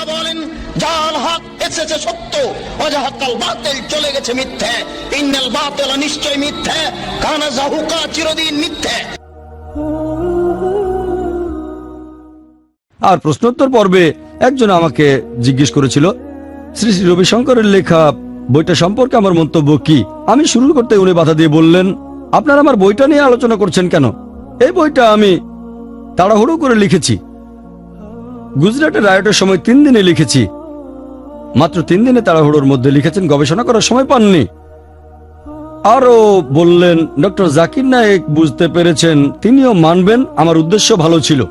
আল্লাহ বলেন, জাল হক এসেছে সত্য, ওয়াজাহাকাল বাতিল চলে গেছে মিথ্যে, ইন্নাল বাতিলা নিশ্চয় মিথ্যে, কানা যাহুকা চিরদিন মিথ্যে। আর প্রশ্নোত্তর পর্বে একজন আমাকে জিজ্ঞেস করেছিল, শ্রী শ্রী রবিশঙ্করের লেখা বইটা সম্পর্কে আমার মন্তব্য কি। আমি শুরু করতে উনি বাধা দিয়ে বললেন, আপনারা আমার বইটা নিয়ে আলোচনা করছেন কেন? এই বইটা আমি তাড়াহুড়ো করে লিখেছি। গুজরাটের রায়টের সময় 3 দিনে লিখেছি। মাত্র 3 দিনে তাড়াহুড়োর মধ্যে লিখেছেন, গবেষণা করার সময় পাননি। আরও বললেন, ডক্টর জাকির নায়েক বুঝতে পেরেছেন, তিনিও মানবেন আমার উদ্দেশ্য ভালো ছিল।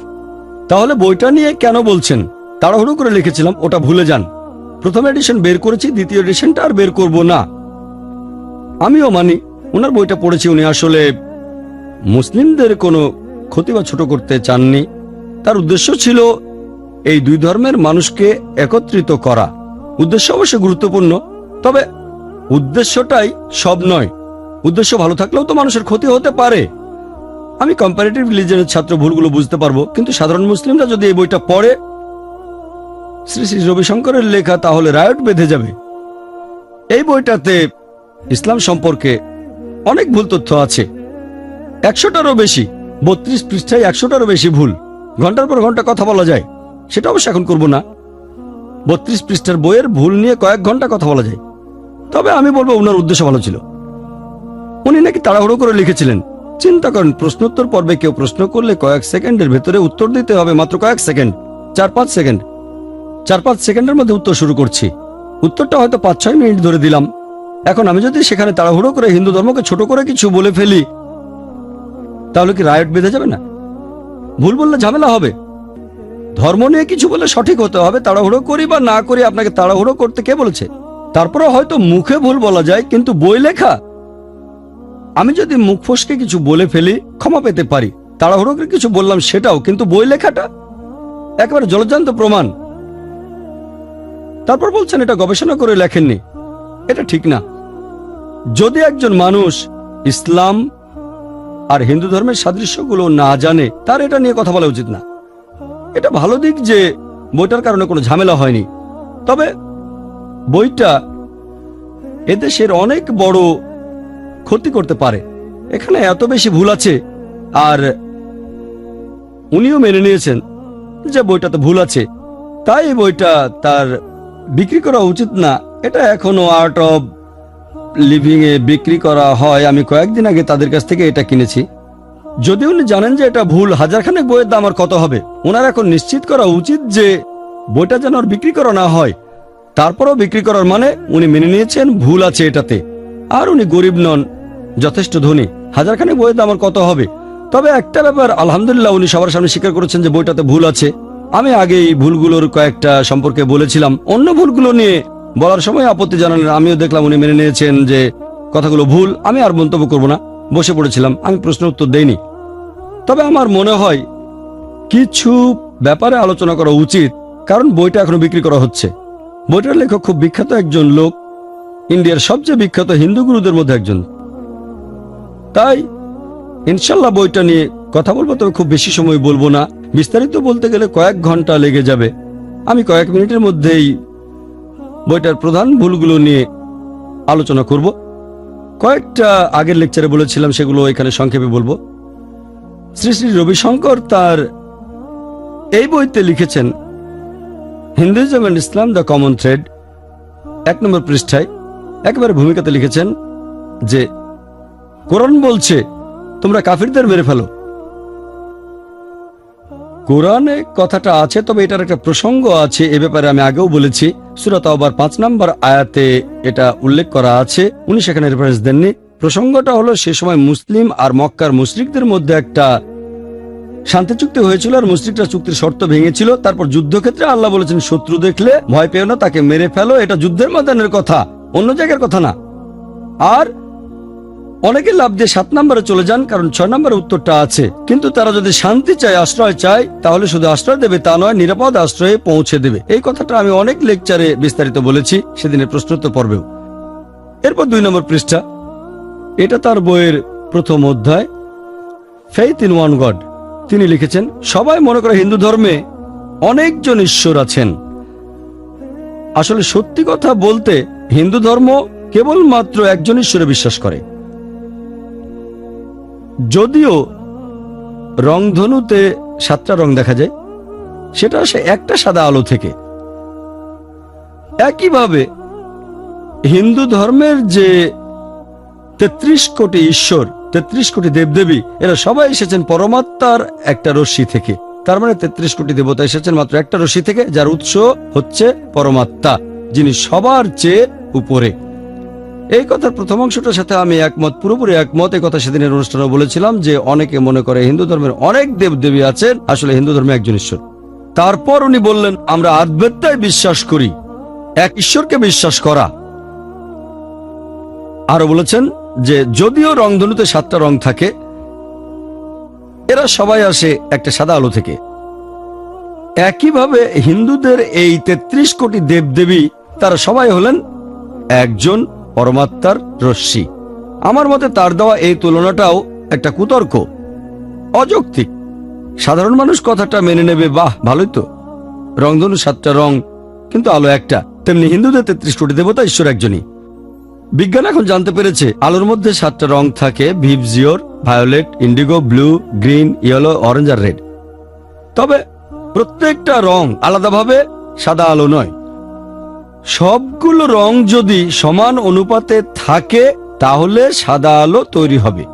তাহলে বইটা নিয়ে কেন বলছেন? তাড়াহুড়ো করে লিখেছিলাম, ওটা ভুলে যান। প্রথম এডিশন বের করেছি, দ্বিতীয় এডিশনটা আর বের করব না। আমিও মানি ওনার বইটা পড়েছি, উনি আসলে মুসলিমদের কোনো ক্ষতি বা ছোট করতে চাননি। তার উদ্দেশ্য ছিল এই দুই ধর্মের মানুষকে একত্রিত করা। উদ্দেশ্য অবশ্যই গুরুত্বপূর্ণ, তবে উদ্দেশ্যটাই সব নয়। উদ্দেশ্য ভালো থাকলেও তো মানুষের ক্ষতি হতে পারে। আমি কম্পারেটিভ রিলিজনের ছাত্র, ভুলগুলো বুঝতে পারবো, কিন্তু সাধারণ মুসলিমরা যদি এই বইটা পড়ে শ্রী শ্রী রবিশঙ্করের লেখা, তাহলে রায়ট বেঁধে যাবে। এই বইটাতে ইসলাম সম্পর্কে অনেক ভুল তথ্য আছে, 100টারও বেশি। 32 পৃষ্ঠায় 100টারও বেশি ভুল। ঘন্টার পর ঘন্টা কথা বলা যায়, সেটা অবশ্য এখন করব না। 32 পৃষ্ঠার বইয়ের ভুল নিয়ে কয়েক ঘন্টা কথা বলা যায়। তবে আমি বলবো ওনার উদ্দেশ্য ভালো ছিল। উনি নাকি তাড়াহুড়ো করে লিখেছিলেন। চিন্তা করেন, প্রশ্নোত্তর পর্বে কেউ প্রশ্ন করলে কয়েক সেকেন্ডের ভেতরে উত্তর দিতে হবে, মাত্র কয়েক সেকেন্ড, 4-5 সেকেন্ড। 4-5 সেকেন্ডের মধ্যে উত্তর শুরু করছি। উত্তরটা হয়তো 5-6 মিনিট ধরে দিলাম। এখন আমি যদি সেখানে তাড়াহুড়ো করে হিন্দু ধর্মকে ছোট করে কিছু বলে ফেলি, তাহলে কি রায়ট বেঁধে যাবে না? ভুল বললে ঝামেলা হবে। ধর্ম নিয়ে কিছু বলে সঠিক হতে হবে। তাড়াহুড়ো করি বা না করি, আপনাকে তাড়াহুড়ো করতে কে বলেছে? তারপরে হয়তো মুখে ভুল বলা যায়, কিন্তু বই লেখা, আমি যদি মুখ ফসকে কিছু বলে ফেলি ক্ষমা পেতে পারি। তাড়াহুড়ো করে কিছু বললাম সেটাও, কিন্তু বই লেখাটা একেবারে জলজ্যান্ত প্রমাণ। তারপর বলছেন এটা গবেষণা করে লেখেননি, এটা ঠিক না। যদি একজন মানুষ ইসলাম আর হিন্দু ধর্মের সাদৃশ্যগুলো না জানে, তার এটা নিয়ে কথা বলা উচিত না। এটা ভালো দিক যে বইটার কারণে কোনো ঝামেলা হয়নি, তবে বইটা এদেশের অনেক বড় ক্ষতি করতে পারে। এখানে এত বেশি ভুল আছে, আর উনিও মেনে নিয়েছেন যে বইটাতে ভুল আছে, তাই এই বইটা তার বিক্রি করা উচিত না। এটা এখনো আর্ট অব লিভিং এ বিক্রি করা হয়। আমি কয়েকদিন আগে তাদের কাছ থেকে এটা কিনেছি। যদি উনি জানেন যে এটা ভুল, হাজারখানেক বইয়ের দাম আর কত হবে? ওনার এখন নিশ্চিত করা উচিত যে বইটা যেন আর বিক্রি করা না হয়। তারপরও বিক্রি করার মানে উনি মেনে নিয়েছেন ভুল আছে এটাতে। আর উনি গরিব নন, যথেষ্ট ধনী। হাজারখানেক বইয়ের দাম আর কত হবে? তবে একটা ব্যাপার, আলহামদুলিল্লাহ, উনি সবার সামনে স্বীকার করেছেন যে বইটাতে ভুল আছে। আমি আগে এই ভুলগুলোর কয়েকটা সম্পর্কে বলেছিলাম, অন্য ভুলগুলো নিয়ে বলার সময় আপত্তি জানালেন। আমিও দেখলাম উনি মেনে নিয়েছেন যে কথাগুলো ভুল। আমি আর মন্তব্য করব না, বসে পড়েছিলাম। আমি প্রশ্ন উত্তর দেইনি। তবে আমার মনে হয় কিছু ব্যাপারে আলোচনা করা উচিত, কারণ বইটা এখনো বিক্রি করা হচ্ছে। বইটার লেখক খুব বিখ্যাত একজন লোক, ইন্ডিয়ার সবচেয়ে বিখ্যাত হিন্দু গুরুদের মধ্যে একজন। তাই ইনশাল্লাহ বইটা নিয়ে কথা বলবো, তবে খুব বেশি সময় বলবো না। বিস্তারিত বলতে গেলে কয়েক ঘন্টা লেগে যাবে। আমি কয়েক মিনিটের মধ্যেই বইটার প্রধান ভুলগুলো নিয়ে আলোচনা করব। কয়েকটা আগের লেকচারে বলেছিলাম, সেগুলো এখানে সংক্ষেপে বলবো। শ্রী শ্রী রবিশঙ্কর তার এই বইতে লিখেছেন, Hinduism and Islam the common thread, 1 নম্বর পৃষ্ঠায় একেবারে ভূমিকাতে লিখেছেন যে কোরআন বলছে তোমরা কাফিরদের মেরে ফেলো। কোরআনে কথাটা আছে, তবে এটার একটা প্রসঙ্গ আছে। এ ব্যাপারে আমি আগেও বলেছি, সূরা তাওবার 5 নম্বর আয়াতে এটা উল্লেখ করা আছে। উনি সেখানে রেফারেন্স দেননি। প্রসঙ্গটা হলো সে সময় মুসলিম আর মক্কার মুশরিকদের মধ্যে একটা শান্তি চুক্তি হয়েছিল, আর মুশরিকরা চুক্তির শর্ত ভেঙেছিল। তারপর যুদ্ধক্ষেত্রে আল্লাহ বলেছেন শত্রু দেখলে ভয় পেও না, তাকে মেরে ফেলো। এটা যুদ্ধের ময়দানের কথা, অন্য জায়গার কথা না। আর অনেকে লাভ দিয়ে 7 নম্বরে চলে যান, কারণ 6 নম্বরে উত্তরটা আছে। কিন্তু তারা যদি শান্তি চায়, আশ্রয় চায়, তাহলে শুধু আশ্রয় দেবে তা নয়, নিরাপদ আশ্রয়ে পৌঁছে দেবে। এই কথাটা আমি অনেক লেকচারে বিস্তারিত বলেছি, সেদিনের প্রশ্নোত্তর পর্বেও। এরপর 2 নম্বর পৃষ্ঠা, এটা তার বইয়ের প্রথম অধ্যায়, ফেইথ ইন ওয়ান গড। তিনি লিখেছেন, সবাই মনে করে হিন্দু ধর্মে অনেকজন ঈশ্বর আছেন, আসলে সত্যি কথা বলতে হিন্দু ধর্ম কেবলমাত্র একজন ঈশ্বরে বিশ্বাস করে। যদিও রংধনুতে 7টা রং দেখা যায়, সেটা আসে একটা সাদা আলো থেকে। একইভাবে হিন্দু ধর্মের যে 33 কোটি ঈশ্বর, 33 কোটি দেবদেবী, এরা সবাই এসেছেন পরমাত্মার একটা রশ্মি থেকে। তার মানে 33 কোটি দেবতা এসেছেন মাত্র একটা রশ্মি থেকে, যার উৎস হচ্ছে পরমাত্মা, যিনি সবার চেয়ে উপরে। এই কথার প্রথম অংশটার সাথে আমি একমত, পুরোপুরি একমত। এই কথা সেদিনের অনুষ্ঠানে বলেছিলাম যে অনেকে মনে করে হিন্দু ধর্মের অনেক দেবদেবী আছেন, আসলে হিন্দু ধর্মে একজন ঈশ্বর। তারপর উনি বললেন আমরা আদ্বৈতায় বিশ্বাস করি, এক ঈশ্বরকে বিশ্বাস করা। আরো বলেছেন যে যদিও রংধনুতে 7টা রং থাকে, এরা সবাই আসে একটা সাদা আলো থেকে। একইভাবে হিন্দুদের এই 33 কোটি দেবদেবী, তারা সবাই হলেন একজন পরমাত্মার রশ্মি। আমার মতে তার দেওয়া এই তুলনাটাও একটা কুতর্ক, অযৌক্তিক। সাধারণ মানুষ কথাটা মেনে নেবে, বাহ ভালোই তো, রংধনু 7টা রং কিন্তু আলো একটা। তেমনি হিন্দুদের 33 কোটি দেবতা, ঈশ্বর একজনই। বিজ্ঞান এখন জানতে পেরেছে আলোর মধ্যে 7টা রং থাকে, VIBGYOR, violet, indigo, blue, green, yellow, orange আর রেড। তবে প্রত্যেকটা রং আলাদাভাবে সাদা আলো নয়। সবগুলো রং যদি সমান অনুপাতে থাকে তাহলে সাদা আলো তৈরি হবে।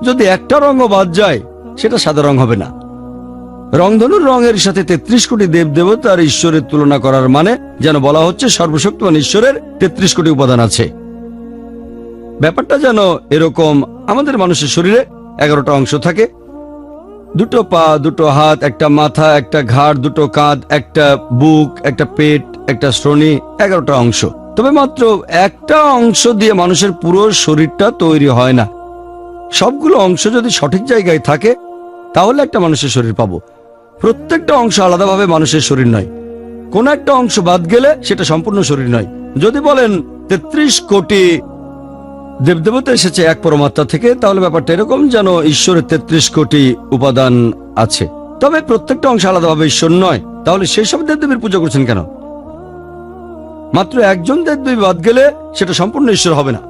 যদি একটা রঙও বাদ যায় সেটা সাদা রং হবে না। রংধনুর রঙের সাথে 33 কোটি দেবদেবতার ঈশ্বরের তুলনা করার মানে যেন বলা হচ্ছে সর্বশক্তিমান ঈশ্বরের 33 কোটি উপাদান আছে। ব্যাপারটা যেন এরকম, আমাদের মানুষের শরীরে 11টা অংশ থাকে, 2টো পা, 2টো হাত, একটা মাথা, একটা ঘাড়, 2টো কাঁধ, একটা বুক, একটা পেট, একটা শ্রোণী, 11টা অংশ। তবে মাত্র একটা অংশ দিয়ে মানুষের পুরো শরীরটা তৈরি হয় না। সবগুলো অংশ যদি সঠিক জায়গায় থাকে তাহলে একটা মানুষের শরীর পাবো। প্রত্যেকটা অংশ আলাদাভাবে মানুষের শরীর নয়। কোন একটা অংশ বাদ গেলে সেটা সম্পূর্ণ শরীর নয়। যদি বলেন 33 কোটি দেবদেবতা এসেছে এক পরমাত্মা থেকে, তাহলে ব্যাপারটা এরকম যেন ঈশ্বরের 33 কোটি উপাদান আছে, তবে প্রত্যেকটা অংশ আলাদাভাবে ঈশ্বর নয়। তাহলে সেই সব দেবদেবীর পুজো করছেন কেন? মাত্র একজন দেবদেবী বাদ গেলে সেটা সম্পূর্ণ ঈশ্বর হবে না।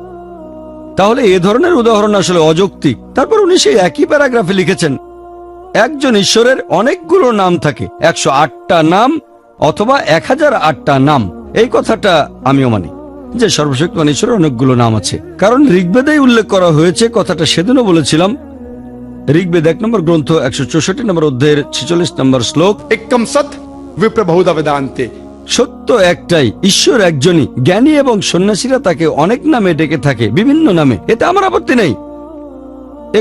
তাহলে এ ধরনের উদাহরণ আসলে অযৌক্তিক। তারপর উনি সেই একই প্যারাগ্রাফে লিখেছেন একজন ঈশ্বরের অনেকগুলো নাম থাকে, 108টা নাম অথবা 1008টা নাম। এই কথাটা আমিও মানি যে সর্বশক্তিমান ঈশ্বরের অনেকগুলো নাম আছে, কারণ ঋগ্বেদেই উল্লেখ করা হয়েছে। কথাটা সেদিনও বলেছিলাম। ঋগ্বেদ 1 নম্বর গ্রন্থ 164 নম্বর অধ্যায়ের 46 নম্বর শ্লোক, একম সৎ বিপ্র বহুধা বেদান্তে। সত্য একটাই, ঈশ্বর একজনই। জ্ঞানী এবং সন্ন্যাসীরা তাকে অনেক নামে ডেকে থাকে, বিভিন্ন নামে, এতে আমার আপত্তি নেই।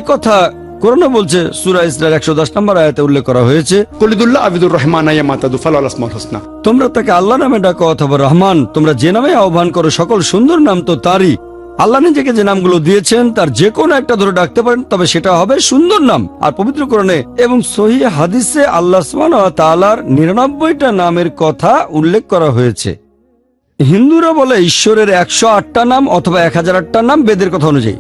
একথা কোরআনে বলছে, সূরা ইসরার 110 নম্বর আয়াতে উল্লেখ করা হয়েছে, কুলিদুল্লাহ আবিদুর রহমান ইয়ামাতাদু ফালাল আসমাউল হুসনা। তোমরা তাকে আল্লাহ নামে ডাকো অথবা রহমান, তোমরা যে নামে আহ্বান করো সকল সুন্দর নাম তো তারই। আল্লাহ নিজেকে যে নামগুলো দিয়েছেন তার যে কোনো একটা ধরে ডাকতে পারেন, তবে সেটা হবে সুন্দর নাম। আর পবিত্র কোরআনে এবং সহিহ হাদিসে আল্লাহ সুবহানাহু ওয়া তাআলার 99টা নামের কথা উল্লেখ করা হয়েছে। হিন্দুরা বলে ঈশ্বরের 108টা নাম অথবা 1008টা নাম বেদের কথা অনুযায়ী,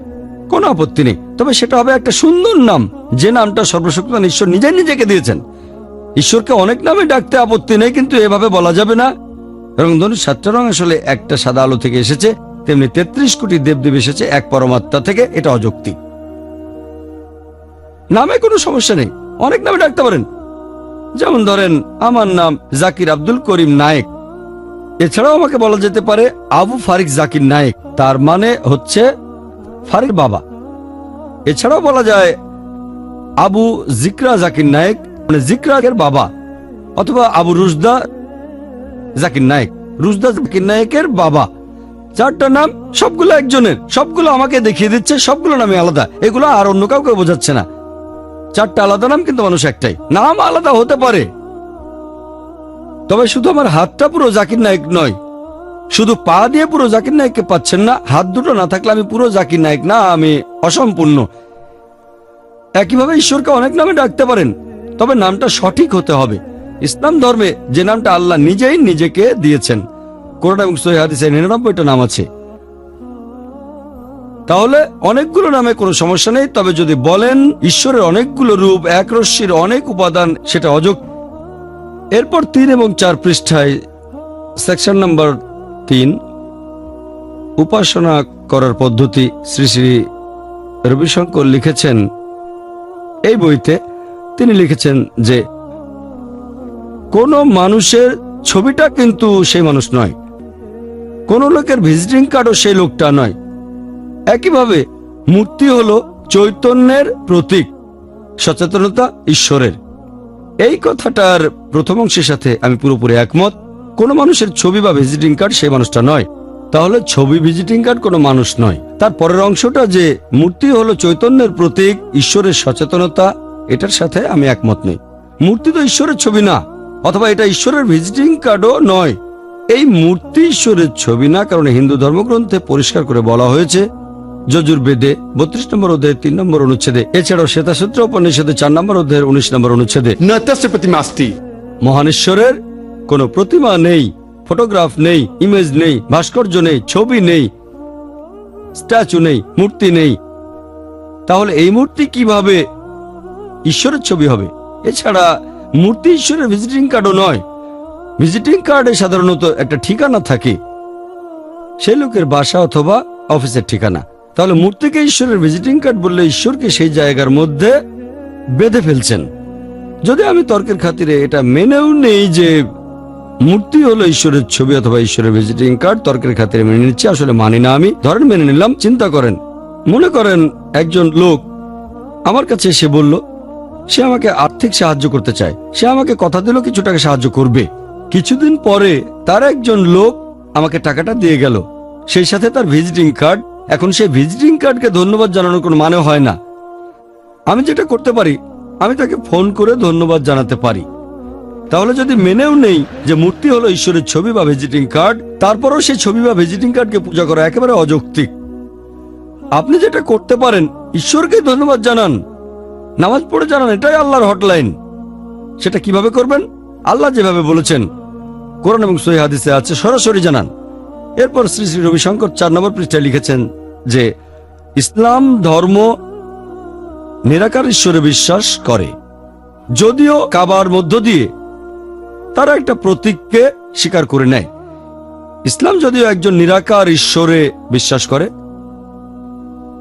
কোনো আপত্তি নেই। তবে সেটা হবে একটা সুন্দর নাম, যে নামটা সর্বশক্তিমান ঈশ্বর নিজেই নিজেকে দিয়েছেন। ঈশ্বরকে অনেক নামে ডাকতে আপত্তি নেই, কিন্তু এভাবে বলা যাবে না। রংধনুর 7টা রং আসলে একটা সাদা আলো থেকে এসেছে, তেমনি 33 কোটি দেবদেবী এসেছে এক পরমাত্মা থেকে। এটা অযৌক্তিক। নামে কোনো সমস্যা নেই, অনেক নামে ডাকতে পারেন। যেমন ধরেন আমার নাম জাকির আব্দুল করিম নায়েক, এছাড়াও আমাকে বলা যেতে পারে আবু ফারিক জাকির নায়েক, তার মানে হচ্ছে ফারিক বাবা। এছাড়াও বলা যায় আবু জিকরা জাকির নায়েক, মানে জিকরার বাবা, অথবা আবু রুজদা জাকির নায়েক, রুজদা জাকির নায়েকের বাবা। 4টা নাম, সবগুলো একজনের, সবগুলো আমাকে দেখিয়ে দিচ্ছে, সবগুলো নামে আলাদা। এগুলো আর অন্য কাউকে বোঝাচ্ছে না। 4টা আলাদা নাম, কিন্তু মানুষ একটাই। নাম আলাদা হতে পারে, তবে শুধু আমার হাতটা পুরো জাকির নায়েক নয়, শুধু পা দিয়ে পুরো জাকির নায়েককে পাচ্ছেন না। হাত দুটো না থাকলে আমি পুরো জাকির নায়েক না, আমি অসম্পূর্ণ। একইভাবে ঈশ্বরকে অনেক নামে ডাকতে পারেন, তবে নামটা সঠিক হতে হবে। ইসলাম ধর্মে যে নামটা আল্লাহ নিজেই নিজেকে দিয়েছেন, কোরআন এবং সহিহ হাদিসে 99টা নাম আছে। তাহলে অনেকগুলো নামে কোনো সমস্যা নেই। তবে যদি বলেন ঈশ্বরের অনেকগুলো রূপ, এক রশ্মির অনেক উপাদান, সেটা অযৌক্তিক। এরপর 3 এবং 4 পৃষ্ঠায় সেকশন নাম্বার 3 উপাসনা করার পদ্ধতি শ্রী শ্রী রবিশঙ্কর লিখেছেন এই বইতে। তিনি লিখেছেন যে কোন মানুষের ছবিটা কিন্তু সেই মানুষ নয়, কোন লোকের ভিজিটিং কার্ডও সেই লোকটা নয়। একইভাবে মূর্তি হলো চৈতন্যের প্রতীক, সচেতনতা ঈশ্বরের। এই কথাটার প্রথম অংশের সাথে আমি পুরোপুরি একমত। কোন মানুষের ছবি বা ভিজিটিং কার্ড সেই মানুষটা নয়, তাহলে ছবি ভিজিটিং কার্ড কোনো মানুষ নয়। তার পরের অংশটা যে মূর্তি হলো চৈতন্যের প্রতীক, ঈশ্বরের সচেতনতা, এটার সাথে আমি একমত নই। মূর্তি তো ঈশ্বরের ছবি না, অথবা এটা ঈশ্বরের ভিজিটিং কার্ডও নয়। এই মূর্তি ঈশ্বরের ছবি না, কারণ হিন্দু ধর্মগ্রন্থে পরিষ্কার করে বলা হয়েছে যজুর্বেদে 32 নম্বর অধ্যায়ের 3 নম্বর অনুচ্ছেদে, এছাড়াও শ্বেতাসূত্র উপনিষদে 4 নম্বর অধ্যায়ের 19 নম্বর অনুচ্ছেদে न तस्य प्रतिमा अस्ति। মহান ঈশ্বরের কোনো প্রতিমা নেই, ফটোগ্রাফ নেই, ইমেজ নেই, ভাস্কর্য নেই, ছবি নেই, স্ট্যাচু নেই, মূর্তি নেই। তাহলে এই মূর্তি কিভাবে ঈশ্বরের ছবি হবে? এছাড়া মূর্তি ঈশ্বরের ভিজিটিং কার্ডও নয়। ভিজিটিং কার্ডে সাধারণত একটা ঠিকানা থাকে, সেই লোকের বাসা অথবা অফিসের ঠিকানা। তাহলে মূর্তিকে ঈশ্বরের ভিজিটিং কার্ড বললে ঈশ্বরকে সেই জায়গার মধ্যে বেঁধে ফেলছেন। যদি আমি তর্কের খাতিরে এটা মেনেও নেই যে মূর্তি হলো ঈশ্বরের ছবি অথবা ঈশ্বরের ভিজিটিং কার্ড, তর্কের খাতিরে মেনে নিচ্ছি, আসলে মানি না আমি। ধরেন মেনে নিলাম। চিন্তা করেন, মনে করেন একজন লোক আমার কাছে এসে বলল সে আমাকে আর্থিক সাহায্য করতে চায়, সে আমাকে কথা দিল কিছু টাকা সাহায্য করবে। কিছুদিন পরে তার একজন লোক আমাকে টাকাটা দিয়ে গেল, সেই সাথে তার ভিজিটিং কার্ড। এখন সেই ভিজিটিং কার্ডকে ধন্যবাদ জানানোর কোনো মানে হয় না। আমি যেটা করতে পারি, আমি তাকে ফোন করে ধন্যবাদ জানাতে পারি। তাহলে যদি মেনেও নেই যে মূর্তি হলো ঈশ্বরের ছবি বা ভিজিটিং কার্ড, তারপরও সেই ছবি বা ভিজিটিং কার্ডকে পূজা করা একেবারে অযৌক্তিক। আপনি যেটা করতে পারেন, ঈশ্বরকে ধন্যবাদ জানান, নামাজ পড়ে জানান, এটাই আল্লাহর হটলাইন। সেটা কিভাবে করবেন? আল্লাহ যেভাবে বলেছেন কোরআন এবং সহিহ হাদিসে আছে, সরাসরি জানান। এরপর শ্রী শ্রী রবিশঙ্কর 4 নম্বর পৃষ্ঠায় লিখেছেন যে ইসলাম ধর্ম নিরাকার ঈশ্বরে বিশ্বাস করে, যদিও কাবার মধ্য দিয়ে তারা একটা প্রতীককে স্বীকার করে নেয়। ইসলাম যদিও একজন নিরাকার ঈশ্বরে বিশ্বাস করে,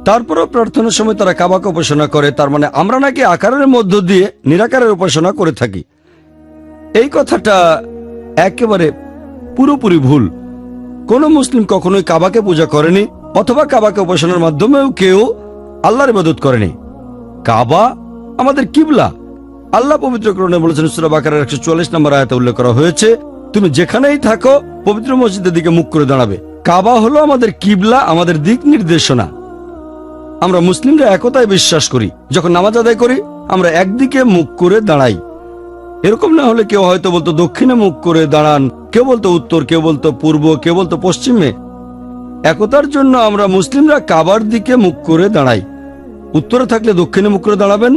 তারপরও প্রার্থনার সময় তারা কাবাকে উপাসনা করে। তার মানে আমরা নাকি আকারের মধ্য দিয়ে নিরাকারের উপাসনা করে থাকি। এই কথাটা একেবারে পুরোপুরি ভুল। কোন মুসলিম কখনোই কাবাকে পূজা করেনি, অথবা কাবাকে উপাসনার মাধ্যমেও কেউ আল্লাহর ইবাদত করেনি। কাবা আমাদের কিবলা। আল্লাহ পবিত্র কোরআনে বলেছেন, সূরা বাকারার 144 নম্বর আয়াতে উল্লেখ করা হয়েছে, তুমি যেখানেই থাকো পবিত্র মসজিদের দিকে মুখ করে দাঁড়াবে। কাবা হলো আমাদের কিবলা, আমাদের দিক নির্দেশনা। আমরা মুসলিমরা একতায় বিশ্বাস করি। যখন নামাজ আদায় করি আমরা একদিকে মুখ করে দাঁড়াই। এরকম না হলে কেউ হয়তো বলতো দক্ষিণে মুখ করে দাঁড়ান, কেউ বলতো উত্তর, কেউ বলতো পূর্ব, কেউ বলতো পশ্চিমে। একতার জন্য আমরা মুসলিমরা কাবার দিকে মুখ করে দাঁড়াই। উত্তরে থাকলে দক্ষিণে মুখ করে দাঁড়াবেন,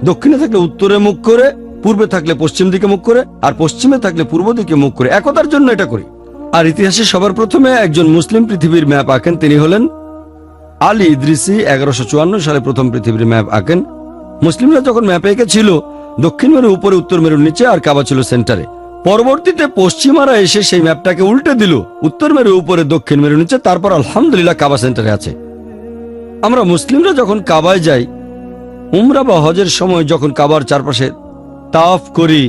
দক্ষিণে থাকলে উত্তরে মুখ করে, পূর্বে থাকলে পশ্চিম দিকে মুখ করে, আর পশ্চিমে থাকলে পূর্ব দিকে মুখ করে। একতার জন্য এটা করি। আর ইতিহাসে সবার প্রথমে একজন মুসলিম পৃথিবীর ম্যাপ আঁকেন, তিনি হলেন আলী ইদ্রিসি। 1154 সালে প্রথম পৃথিবীর ম্যাপ আঁকেন। মুসলিমরা যখন ম্যাপ এঁকেছিল, দক্ষিণ মেরু উপরে, উত্তর মেরুর নিচে, আর কাবা ছিল সেন্টারে। পরবর্তীতে পশ্চিমারা এসে সেই ম্যাপটাকে উল্টে দিল, উত্তর মেরু উপরে, দক্ষিণ মেরু নিচে, তারপর আলহামদুলিল্লাহ কাবা সেন্টারে আছে। আমরা মুসলিমরা যখন কাবায় যাই, উমরা বা হজের সময় যখন কাবার চারপাশে তাওয়াফ করি,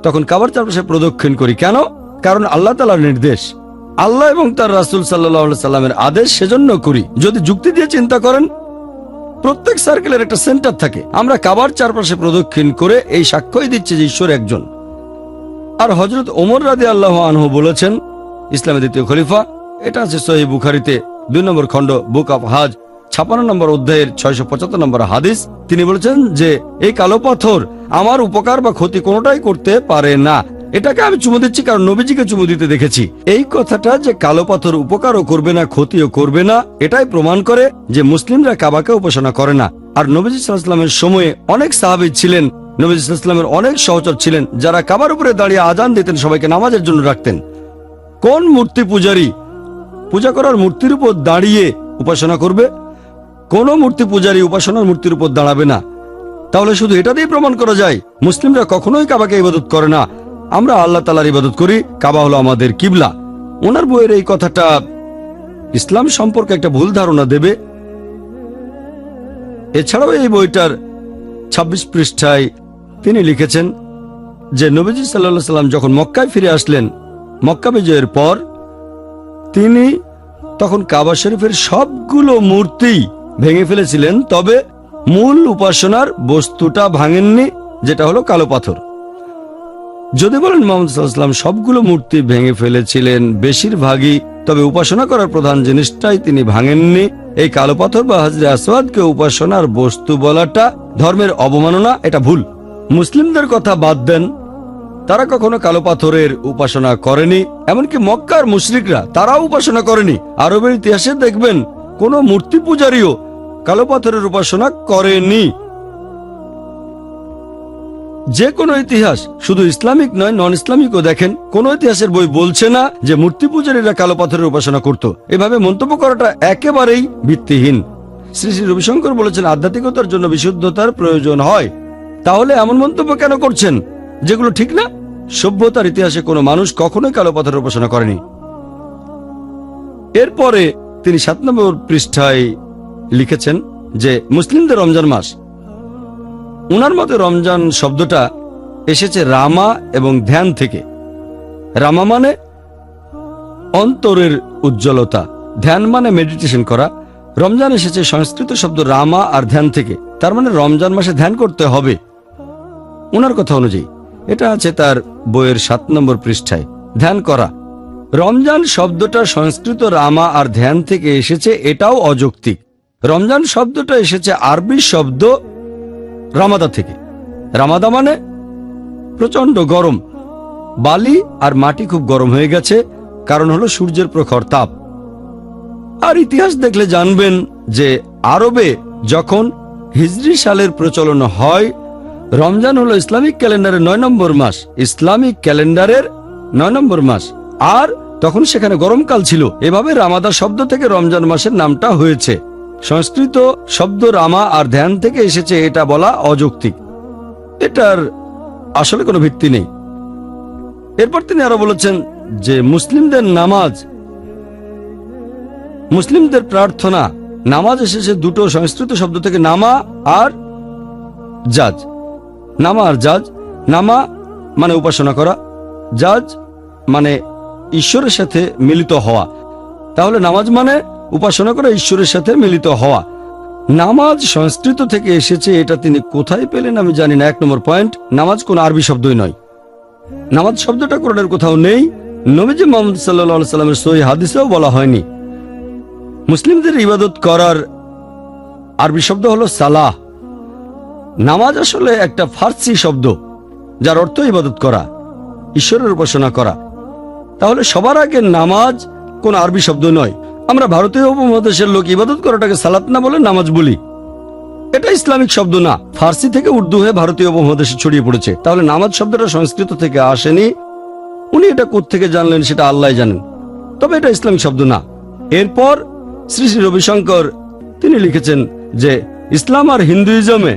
তখন কাবার চারপাশে প্রদক্ষিণ করি। কেন? কারণ আল্লাহ তাআলার নির্দেশ, আল্লাহ এবং তার রাসূল সাল্লাল্লাহু আলাইহি সাল্লামের আদেশ, সেজন্য করি। যদি যুক্তি দিয়ে চিন্তা করেন, প্রত্যেক সার্কেলের একটা সেন্টার থাকে। আমরা কাবার চারপাশে প্রদক্ষিণ করে এই সাক্ষ্যই দিচ্ছি যে ঈশ্বর একজন। আর হযরত ওমর রাদিয়াল্লাহু আনহু বলেছেন, ইসলামের দ্বিতীয় খলিফা, এটা আছে সহিহ বুখারীতে 2 নম্বর খণ্ড, বুক অফ হাজ 56 নম্বর অধ্যায়ের 675 নম্বর হাদিস। তিনি বলেছেন যে এই কালো পাথর আমার উপকার বা ক্ষতি কোনোটাই করতে পারে না। এটাকে আমি চুমু দিচ্ছি কারণ নবীজিকে চুমু দিতে দেখেছি। এই কথাটা যে কালো পাথর উপকারও করবে না, ক্ষতিও করবে না, এটাই প্রমাণ করে যে মুসলিমরা কাবাকে উপাসনা করে না। আর নবীজি সাল্লাল্লাহু আলাইহি ওয়াসাল্লামের সময়ে অনেক সাহাবী ছিলেন, নবীজি সাল্লাল্লাহু আলাইহি ওয়াসাল্লামের অনেক সহচর ছিলেন, যারা কাবার উপরে দাঁড়িয়ে আজান দিতেন, সবাইকে নামাজের জন্য রাখতেন। কোন মূর্তি পূজারী পূজা করার মূর্তির উপর দাঁড়িয়ে উপাসনা করবে? কোন মূর্তি পূজারী উপাসনার মূর্তির উপর দাঁড়াবে না। তাহলে শুধু এটা দিয়ে প্রমাণ করা যায় মুসলিমরা কখনোই কাবাকে ইবাদত করে না। আমরা আল্লাহ তাআলার ইবাদত করি, কাবা হলো আমাদের কিবলা। ওনার বইয়ের এই কথাটা ইসলাম সম্পর্কে একটা ভুল ধারণা দেবে। এছাড়াও এই বইটার ২৬ পৃষ্ঠায় তিনি লিখেছেন যে নবীজি সাল্লাল্লাহু আলাইহি সাল্লাম যখন মক্কায় ফিরে আসলেন মক্কা বিজয়ের পর, তিনি তখন কাবা শরীফের সবগুলো মূর্তি ভেঙে ফেলেছিলেন, তবে মূল উপাসনার বস্তুটা ভাঙেননি, যেটা হলো কালো পাথর। যদি বলেন মুহাম্মদ সাল্লাল্লাহু আলাইহি ওয়াসাল্লাম সবগুলো মূর্তি ভেঙে ফেলেছিলেন বেশিরভাগই, তবে উপাসনা করার প্রধান জিনিসটাই তিনি ভাঙেননি। এই কালো পাথর বা হাজরে আসওয়াদকে উপাসনার বস্তু বলাটা ধর্মের অবমাননা, এটা ভুল। মুসলিমদের কথা বাদ দেন, তারা কখনো কালো পাথরের উপাসনা করেনি, এমনকি মক্কার মুশরিকরা তারাও উপাসনা করেনি। আরবের ইতিহাসে দেখবেন কোন মূর্তি পূজারীও কালো পাথরের উপাসনা করেনি। যে কোনো ইতিহাস, শুধু ইসলামিক নয় নন ইসলামিকও দেখেন, কোন ইতিহাসের বই বলছে না যে মূর্তি পূজারীরা কালো পাথরের উপাসনা করত। এভাবে মন্তব্য করাটা একেবারেই ভিত্তিহীন। শ্রী শ্রী রবিশঙ্কর বলেছেন আধ্যাত্মিকতার জন্য বিশুদ্ধতার প্রয়োজন হয়। তাহলে এমন মন্তব্য কেন করছেন যেগুলো ঠিক না? সভ্যতার ইতিহাসে কোনো মানুষ কখনোই কালো পাথরের উপাসনা করেনি। এরপরে তিনি ৭ নম্বর পৃষ্ঠায় লিখেছেন যে মুসলিমদের রমজান মাস। উনার মতে রমজান শব্দটা এসেছে রামা এবং ধ্যান থেকে। রামা মানে অন্তরের উজ্জ্বলতা, ধ্যান মানে মেডিটেশন করা। রমজান এসেছে সংস্কৃত শব্দ রামা আর ধ্যান থেকে, তার মানে রমজান মাসে ধ্যান করতে হবে উনার কথা অনুযায়ী। এটা আছে তার বইয়ের ৭ নম্বর পৃষ্ঠায়, ধ্যান করা। রমজান শব্দটা সংস্কৃত রামা আর ধ্যান থেকে এসেছে, এটাও অযৌক্তিক। রমজান শব্দটা এসেছে আরবি শব্দ রামাদা থেকে। রামাদা মানে প্রচন্ড গরম। বালি আর মাটি খুব গরম হয়ে গেছে, কারণ হলো সূর্যের প্রখর তাপ। আর ইতিহাস দেখলে জানবেন যে আরবে যখন হিজরি সালের প্রচলন হয়, রমজান হলো ইসলামিক ক্যালেন্ডারের ৯ নম্বর মাস, ইসলামিক ক্যালেন্ডারের ৯ নম্বর মাস, আর তখন সেখানে গরমকাল ছিল। এভাবে রামাদা শব্দ থেকে রমজান মাসের নামটা হয়েছে। সংস্কৃত শব্দ রামা আর ধ্যান থেকে এসেছে, এটা বলা অযৌক্তিক। এটার আসলে কোনো ভিত্তি নেই। এরপর তিনি আরো বলেছেন যে মুসলিমদের নামাজ, মুসলিমদের প্রার্থনা, নামাজ এসেছে দুটো সংস্কৃত শব্দ থেকে, নামা আর জাজ। নামা আর জাজ, নামা মানে উপাসনা করা, জাজ মানে ঈশ্বরের সাথে মিলিত হওয়া। তাহলে নামাজ মানে উপাসনা করা, ঈশ্বরের সাথে মিলিত হওয়া। নামাজ সংস্কৃত থেকে এসেছে, এটা তিনি কোথায় পেলেন আমি জানি না। ১ নম্বর পয়েন্ট, নামাজ কোন আরবি শব্দই নয়। নামাজ শব্দটা কোরআনের কোথাও নেই, নবীজি মুহাম্মদ সাল্লাল্লাহু আলাইহি সাল্লামের সহিহ হাদিসেও বলা হয়নি। মুসলিমদের ইবাদত করার আরবি শব্দ হলো সালাহ। নামাজ আসলে একটা ফার্সি শব্দ যার অর্থ ইবাদত করা, ঈশ্বরের উপাসনা করা। তাহলে সবার আগে নামাজ কোন আরবি শব্দ নয়। আমরা ভারতীয় উপমহাদেশের লোক ইবাদত করাটাকে সালাত না বলে নামাজ বলি, এটা ইসলামিক শব্দ না। ফার্সি থেকে উর্দু হয়ে ভারতীয় উপমহাদেশে ছড়িয়ে পড়েছে। তাহলে নামাজ শব্দটা সংস্কৃত থেকে আসেনি। উনি এটা কোত্থেকে জানলেন সেটা আল্লাহ জানেন, তবে এটা ইসলামিক শব্দ না। এরপর শ্রী শ্রী রবিশঙ্কর তিনি লিখেছেন যে ইসলাম আর হিন্দুইজমে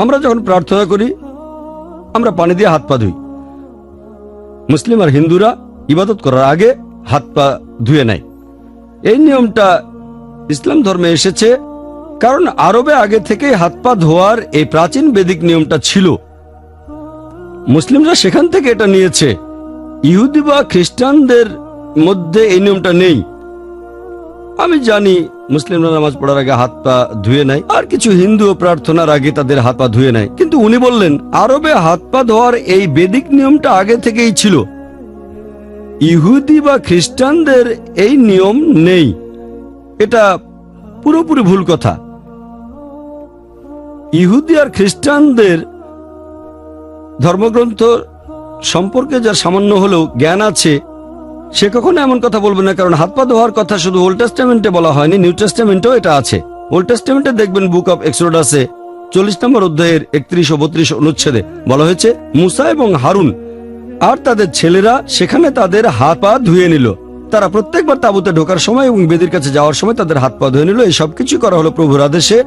আমরা যখন প্রার্থনা করি আমরা পানি দিয়ে হাত পা ধুই। মুসলিম আর হিন্দুরা ইবাদত করার আগে হাত পা ধুয়ে নেয়। এই নিয়মটা ইসলাম ধর্মে এসেছে কারণ আরবে আগে থেকে হাত পা ধোয়ার এই প্রাচীন বেদিক নিয়মটা ছিল। মুসলিমরা সেখান থেকে এটা নিয়েছে। ইহুদি বা খ্রিস্টানদের মধ্যে এই নিয়মটা নেই। আমি জানি মুসলিমরা নামাজ পড়ার আগে হাত পা ধুয়ে নেয়, আর কিছু হিন্দু প্রার্থনার আগে তাদের হাত পা ধুয়ে নেয়। কিন্তু উনি বললেন আরবে হাত পা ধোয়ার এই বেদিক নিয়মটা আগে থেকেই ছিল। ইহুদি বা খ্রিস্টানদের এই নিয়ম নেই। এটা পুরোপুরি ভুল কথা। ইহুদি আর খ্রিস্টানদের ধর্মগ্রন্থ সম্পর্কে যার সামান্য হলেও জ্ঞান আছে সে কখনো এমন কথা বলবে না, কারণ হাত পা ধোয়ার কথা শুধু ওল্ড টেস্টামেন্টে বলা হয়নি, নিউ টেস্টামেন্টেও এটা আছে। ওল্ড টেস্টামেন্টে দেখবেন বুক অব এক্সোডাসে 40 নম্বর অধ্যায়ের 31 ও 32 অনুচ্ছেদে বলা হয়েছে মুসা এবং হারুন আর তাদের ছেলেরা সেখানে তাদের হাত পা ধুয়ে নিল। তারা প্রত্যেকবার তাঁবুতে ঢোকার সময় এবং বেদির কাছে যাওয়ার সময় তাদের হাত পা ধুয়ে নিল। এই সব কিছু করা হলো প্রভুর আদেশে।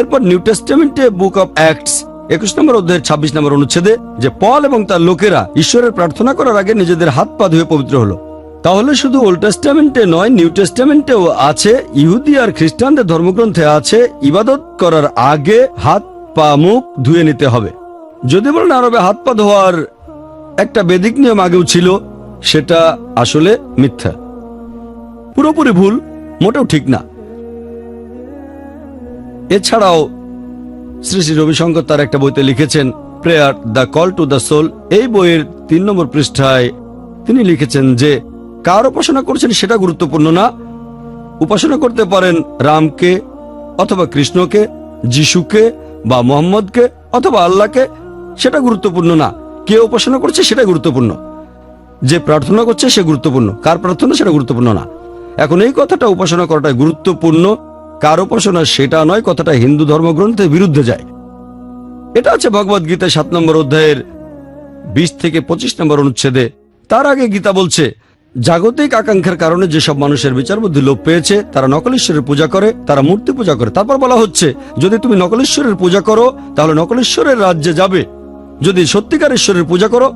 এরপর নিউ টেস্টামেন্টে বুক অব অ্যাক্টস 21 নম্বর অধ্যায়ের 26 নম্বর অনুচ্ছেদে যে পল এবং তার লোকেরা ঈশ্বরের প্রার্থনা করার আগে নিজেদের হাত পা ধুয়ে পবিত্র হলো। তাহলে শুধু ওল্ড টেস্টামেন্টে নয়, নিউ টেস্টামেন্টেও আছে, ইহুদি আর খ্রিস্টানদের ধর্মগ্রন্থে আছে, ইবাদত করার আগে হাত পা মুখ ধুয়ে নিতে হবে। যদি বলেন আরবে হাত পা ধোয়ার একটা বেদিক নিয়ম আগেও ছিল, সেটা আসলে মিথ্যা, পুরোপুরি ভুল, মোটেও ঠিক না। এছাড়াও শ্রী শ্রী রবিশঙ্কর তার একটা বইতে লিখেছেন, prayer the call to the soul. এই বইয়ের 3 নম্বর পৃষ্ঠায় তিনি লিখেছেন যে কার উপাসনা করছেন সেটা গুরুত্বপূর্ণ না। উপাসনা করতে পারেন রামকে অথবা কৃষ্ণকে, যিশুকে বা মোহাম্মদকে অথবা আল্লাহকে, সেটা গুরুত্বপূর্ণ না। কে উপাসনা করছে সেটা গুরুত্বপূর্ণ, যে প্রার্থনা করছে সে গুরুত্বপূর্ণ, কার প্রার্থনা সেটা গুরুত্বপূর্ণ না। এখন এই কথাটা উপাসনা করাটা গুরুত্বপূর্ণ, কার উপাসনা সেটা নয়, কথাটা হিন্দু ধর্মগ্রন্থের বিরুদ্ধে যায়। এটা আছে ভগবদ গীতা 7 নম্বর অধ্যায়ের 20 থেকে 25 নম্বর অনুচ্ছেদে। তার আগে গীতা বলছে, জাগতিক আকাঙ্ক্ষার কারণে যেসব মানুষের বিচার বুদ্ধি লোপ পেয়েছে তারা নকল ঈশ্বরের পূজা করে, তারা মূর্তি পূজা করে। তারপর বলা হচ্ছে, যদি তুমি নকল ঈশ্বরের পূজা করো তাহলে নকল ঈশ্বরের রাজ্যে যাবে, যদি সত্যিকার ঈশ্বরের পূজা করো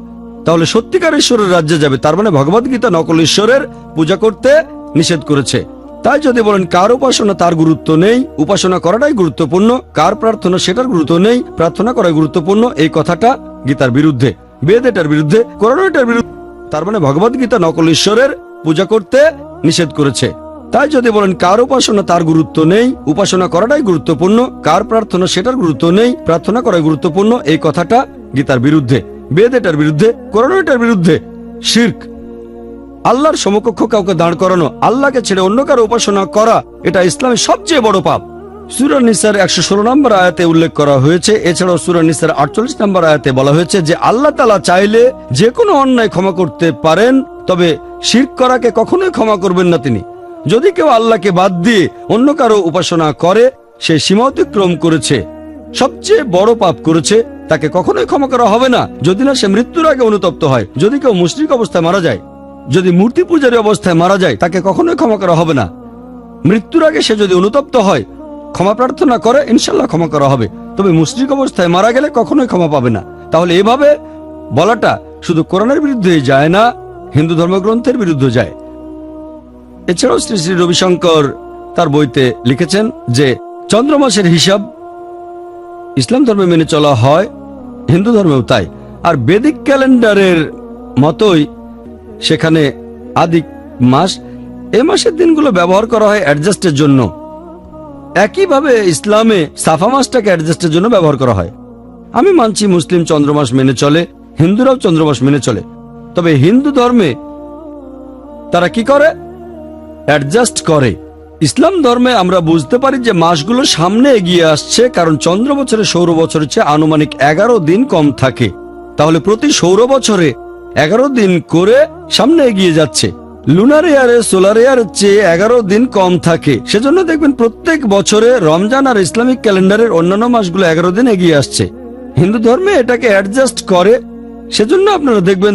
তাহলে সত্যিকার ঈশ্বরের রাজ্যে যাবে। তার মানে ভগবদ গীতা নকল ঈশ্বরের পূজা করতে নিষেধ করেছে। তাই যদি বলেন কার উপাসনা তার গুরুত্ব নেই, উপাসনা করাটাই গুরুত্বপূর্ণ, কার প্রার্থনা সেটার গুরুত্ব নেই, প্রার্থনা করাই গুরুত্বপূর্ণ, এই কথাটা গীতার বিরুদ্ধে, বেদ এটার বিরুদ্ধে, কোরআন এটার বিরুদ্ধে। তার মানে ভগবদ গীতা নকল ঈশ্বরের পূজা করতে নিষেধ করেছে। তাই যদি বলেন কার উপাসনা তার গুরুত্ব নেই, উপাসনা করাটাই গুরুত্বপূর্ণ, কার প্রার্থনা সেটার গুরুত্ব নেই, প্রার্থনা করাই গুরুত্বপূর্ণ, এই কথাটা গীতার বিরুদ্ধে, বেদ এটার বিরুদ্ধে, কোরআন এটার বিরুদ্ধে। শিরক, আল্লাহর সমকক্ষ কাউকে দাঁড় করানো, আল্লাহকে ছেড়ে অন্য কারো উপাসনা করা, এটা ইসলামের সবচেয়ে বড় পাপ। সূরা নিসার 116 নম্বর আয়াতে উল্লেখ করা হয়েছে। এছাড়াও সূরা নিসার 48 নম্বর আয়াতে বলা হয়েছে যে আল্লাহ তাআলা চাইলে যে কোনো অন্যায় ক্ষমা করতে পারেন, তবে শিরক করাকে কখনোই ক্ষমা করবেন না তিনি। যদি কেউ আল্লাহকে বাদ দিয়ে অন্য কারো উপাসনা করে, সে সীমা অতিক্রম করেছে, সবচেয়ে বড় পাপ করেছে, তাকে কখনোই ক্ষমা করা হবে না, যদি না সে মৃত্যুর আগে অনুতপ্ত হয়। যদি কেউ মুশরিক অবস্থায় মারা যায়, যদি মূর্তি পূজারী অবস্থায় মারা যায়, তাকে কখনোই ক্ষমা করা হবে না। মৃত্যুর আগে সে যদি অনুতপ্ত হয়, ক্ষমা প্রার্থনা করে, ইনশাল্লাহ ক্ষমা করা হবে। তবে মুশরিক অবস্থায় মারা গেলে কখনোই ক্ষমা পাবে না। তাহলে এভাবে বলাটা শুধু কোরআনের বিরুদ্ধে যায় না, হিন্দু ধর্মগ্রন্থের বিরুদ্ধে যায়। এছাড়াও শ্রী শ্রী রবিশঙ্কর তার বইতে লিখেছেন যে চন্দ্রমাসের হিসাব ইসলাম ধর্মে মেনে চলা হয়, হিন্দু ধর্মেও তাই। আর বেদিক ক্যালেন্ডারের মতোই সেখানে আদিক মাস, এই মাসের দিনগুলো ব্যবহার করা হয় অ্যাডজাস্টের জন্য। একইভাবে ইসলামে সাফা মাসটাকে অ্যাডজাস্টের জন্য ব্যবহার করা হয়। আমি মানছি মুসলিম চন্দ্রমাস মেনে চলে, হিন্দুরাও চন্দ্রমাস মেনে চলে, তবে হিন্দু ধর্মে তারা কি করে? অ্যাডজাস্ট করে। ইসলাম ধর্মে আমরা বুঝতে পারি যে মাসগুলো সামনে এগিয়ে আসছে, কারণ চন্দ্র বছরে সৌর বছরের চেয়ে আনুমানিক 11 দিন কম থাকে। তাহলে প্রতি সৌর বছরে 11 দিন করে সামনে এগিয়ে যাচ্ছে। লুনার ইয়ারে সোলার ইয়ারের চেয়ে 11 দিন কম থাকে। সেজন্য দেখবেন প্রত্যেক বছরে রমজান আর ইসলামিক ক্যালেন্ডারের অন্যান্য মাসগুলো 11 দিন এগিয়ে আসছে। হিন্দু ধর্মে এটাকে অ্যাডজাস্ট করে। সেজন্য আপনারা দেখবেন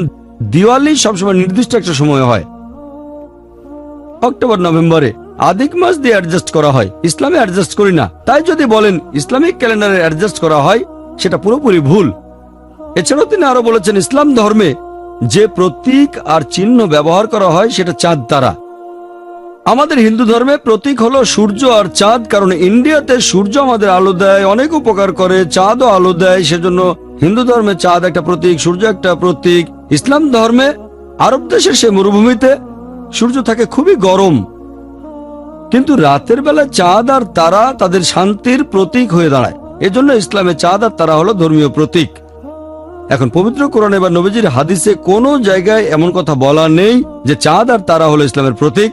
দিওয়ালি সবসময় নির্দিষ্ট একটা সময় হয়, অক্টোবর নভেম্বরে। আদিক মাস দিয়ে অ্যাডজাস্ট করা হয়, ইসলামে অ্যাডজাস্ট করি না। তাই যদি বলেন ইসলামিক ক্যালেন্ডারে অ্যাডজাস্ট করা হয়, সেটা পুরোপুরি ভুল। এছাড়াও তিনি আরো বলেছেন, ইসলাম ধর্মে যে প্রতীক আর চিহ্ন ব্যবহার করা হয় সেটা চাঁদ তারা। আমাদের হিন্দু ধর্মে প্রতীক হলো সূর্য আর চাঁদ, কারণ ইন্ডিয়াতে সূর্য আমাদের আলো দেয়, অনেক উপকার করে, চাঁদও আলো দেয়। সেজন্য হিন্দু ধর্মে চাঁদ একটা প্রতীক, সূর্য একটা প্রতীক। ইসলাম ধর্মে আরব দেশের সে মরুভূমিতে সূর্য থাকে খুবই গরম, কিন্তু রাতের বেলা চাঁদ আর তারা তাদের শান্তির প্রতীক হয়ে দাঁড়ায়। এজন্য ইসলামে চাঁদ আর তারা হলো ধর্মীয় প্রতীক। এখন পবিত্র কোরআনে বা নবীজির হাদিসে কোনো জায়গায় এমন কথা বলা নেই যে চাঁদ আর তারা হলো ইসলামের প্রতীক।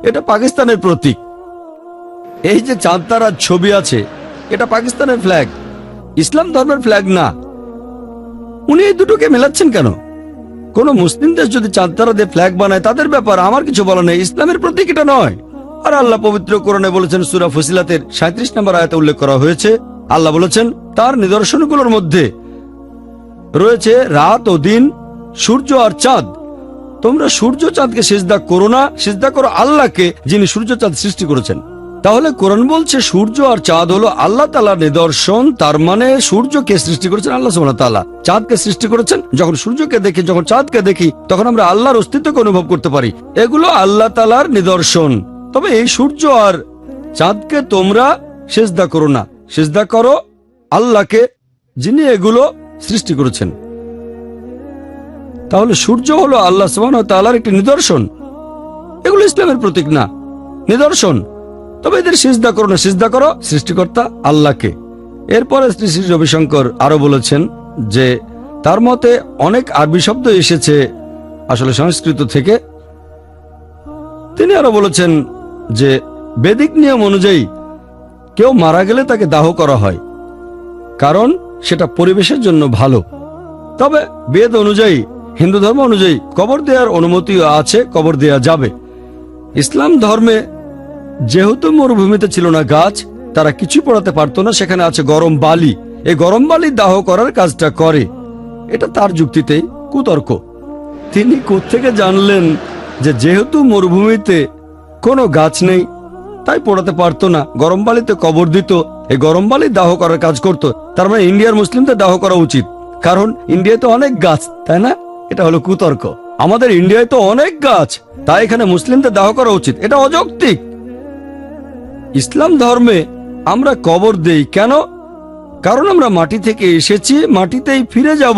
এটা পাকিস্তানের প্রতীক। এই যে চাঁদ তারার ছবি আছে, এটা পাকিস্তানের ফ্ল্যাগ, ইসলাম ধর্মের ফ্ল্যাগ না। উনি এই দুটোকে মেলাচ্ছেন কেন? কোন মুসলিম দেশ যদি চাঁদ তারা দিয়ে ফ্ল্যাগ বানায়, তাদের ব্যাপার, আমার কিছু বলা নেই। ইসলামের প্রতীক এটা নয়। আর আল্লাহ পবিত্র কোরআনে বলেছেন, সূরা ফুসিলাতের 37 নম্বর আয়াতে উল্লেখ করা হয়েছে, আল্লাহ বলেছেন তার নিদর্শনগুলোর মধ্যে রয়েছে রাত ও দিন, সূর্য আর চাঁদ। তোমরা সূর্য চাঁদকে সিজদা করো না, সিজদা করো আল্লাহকে, যিনি সূর্য চাঁদ সৃষ্টি করেছেন। তাহলে কোরআন বলছে সূর্য আর চাঁদ হলো আল্লাহ তাআলার নিদর্শন। তার মানে সূর্যকে সৃষ্টি করেছেন আল্লাহ সুবহানাহু ওয়া তাআলা, চাঁদকে সৃষ্টি করেছেন। যখন সূর্যকে দেখি, যখন চাঁদকে দেখি, তখন আমরা আল্লাহর অস্তিত্বকে অনুভব করতে পারি। এগুলো আল্লাহ তাআলার নিদর্শন। তবে এই সূর্য আর চাঁদকে তোমরা সিজদা করো না, সিজদা করো আল্লাহকে, যিনি এগুলো সৃষ্টি করেছেন। তাহলে সূর্য হলো আল্লাহ সুবহানাহু ওয়া তাআলার একটি নিদর্শন। এগুলো ইসলামের প্রতীক না, নিদর্শন। তবে এদের সিজদা করো না, সিজদা করো সৃষ্টিকর্তা আল্লাহকে। এরপরে শ্রী শ্রী রবিশঙ্কর আরো বলেছেন যে তার মতে অনেক আরবি শব্দ এসেছে আসলে সংস্কৃত থেকে। তিনি আরো বলেছেন যে বেদিক নিয়ম অনুযায়ী কেউ মারা গেলে তাকে দাহ করা হয়, কারণ সেটা পরিবেশের জন্য ভালো। তবে বেদ অনুযায়ী, হিন্দু ধর্ম অনুযায়ী কবর দেওয়ার অনুমতিও আছে, কবর দেওয়া যাবে। ইসলাম ধর্মে যেহেতু মরুভূমিতে ছিল না গাছ, তারা কিছু পড়াতে পারতো না, সেখানে আছে গরম বালি। এই গরম বালি দাহ করার কাজটা করে। এটা তার যুক্তিতেই কুতর্ক। তিনি কোত্থেকে জানলেন যে যেহেতু মরুভূমিতে কোনো গাছ নেই তাই পোড়াতে পারতো না, গরম বালিতে কবর দিত, এই গরম বালি দাহ করার কাজ করত। তার মানে ইন্ডিয়ার মুসলিমদের দাহ করা উচিত, কারণ ইন্ডিয়ায় তো অনেক গাছ, তাই না? এটা হলো কুতর্ক। আমাদের ইন্ডিয়ায় তো অনেক গাছ, তাই এখানে মুসলিমদের দাহ করা উচিত, এটা অযৌক্তিক। ইসলাম ধর্মে আমরা কবর দেই কেন? কারণ আমরা মাটি থেকে এসেছি, মাটিতেই ফিরে যাব।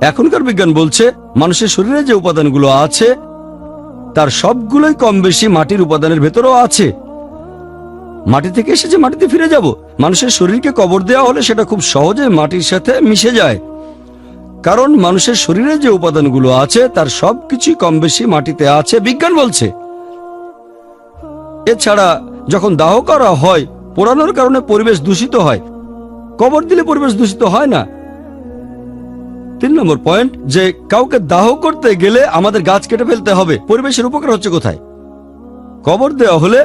এখনকার বিজ্ঞান বলছে মানুষের শরীরে যে উপাদানগুলো আছে তার সবগুলোই কম বেশি মাটির উপাদানের ভেতরেও আছে। মাটি থেকে এসেছে, মাটিতে ফিরে যাব। মানুষের শরীরকে কবর দেওয়া হলে সেটা খুব সহজে মাটির সাথে মিশে যায়, কারণ মানুষের শরীরে যে উপাদানগুলো আছে তার সবকিছুই কম বেশি মাটিতে আছে, বিজ্ঞান বলছে। এছাড়া যখন দাহ করা হয়, পোড়ানোর কারণে পরিবেশ দূষিত হয়, কবর দিলে পরিবেশ দূষিত হয় না। 3 নম্বর পয়েন্ট, যে কাউকে দাহ করতে গেলে আমাদের গাছ কেটে ফেলতে হবে। পরিবেশের উপকার হচ্ছে কোথায়? কবর দেওয়া হলে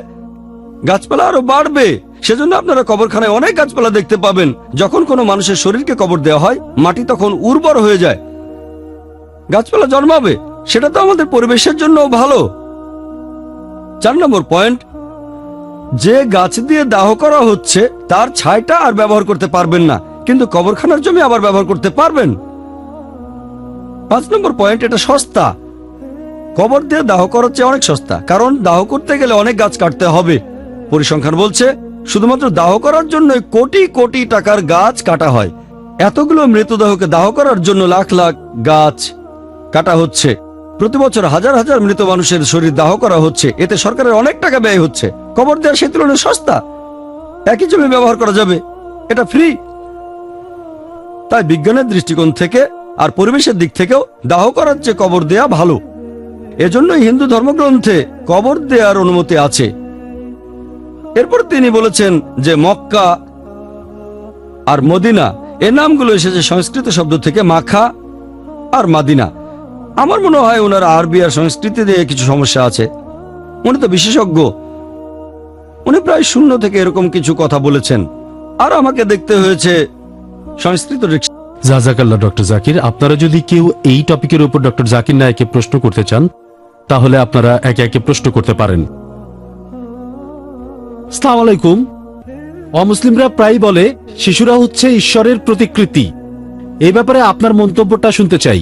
গাছপালা আরো বাড়বে। সেজন্য আপনারা কবরখানায় অনেক গাছপালা দেখতে পাবেন। যখন কোনো মানুষের শরীরকে কবর দেওয়া হয়, মাটি তখন উর্বর হয়ে যায়, গাছপালা জন্মাবে। সেটা তো আমাদের পরিবেশের জন্য ভালো। 4 নম্বর পয়েন্ট, যে গাছ দিয়ে দাহ করা হচ্ছে তার ছাইটা আর ব্যবহার করতে পারবেন না, কিন্তু কবরখানার জমি আবার ব্যবহার করতে পারবেন। 5 নম্বর পয়েন্ট, এটা সস্তা। কবর দিয়ে দাহ করার চেয়ে অনেক সস্তা, কারণ দাহ করতে গেলে অনেক গাছ কাটতে হবে। পরিসংখ্যান বলছে শুধুমাত্র দাহ করার জন্য কোটি কোটি টাকার গাছ কাটা হয়। এতগুলো মৃতদেহকে দাহ করার জন্য লাখ লাখ গাছ কাটা হচ্ছে। প্রতি বছর হাজার হাজার মৃত মানুষের শরীর দাহ করা হচ্ছে, এতে সরকারের অনেক টাকা ব্যয় হচ্ছে। কবর দেওয়া সেই তুলনায় সস্তা, একই জমি ব্যবহার করা যাবে, এটা ফ্রি। তাই বিজ্ঞানের দৃষ্টিকোণ থেকে আর পরিবেশের দিক থেকেও দাহ করার চেয়ে কবর দেয়া ভালো। এজন্যই হিন্দু ধর্মগ্রন্থে কবর দেওয়ার অনুমতি আছে। এরপর তিনি বলেছেন যে মক্কা আর মদিনা এর নামগুলো এসেছে সংস্কৃত শব্দ থেকে, মাখা আর মাদিনা। আমার মনে হয় ওনার আরবি আর সংস্কৃতি দিয়ে কিছু সমস্যা আছে। উনি তো বিশেষজ্ঞ, উনি প্রায় 0 থেকে এরকম কিছু কথা বলেছেন, আর আমাকে দেখতে হয়েছে সংস্কৃত। জাজাকাল্লাহ ডক্টর জাকির। আপনারা যদি কেউ এই টপিকের উপর ডক্টর জাকির নায়েককে প্রশ্ন করতে চান, তাহলে আপনারা একে একে প্রশ্ন করতে পারেন। আসসালামু আলাইকুম। অমুসলিমরা প্রায় বলে শিশুরা হচ্ছে ঈশ্বরের প্রতিকৃতি। এই ব্যাপারে আপনার মন্তব্যটা শুনতে চাই।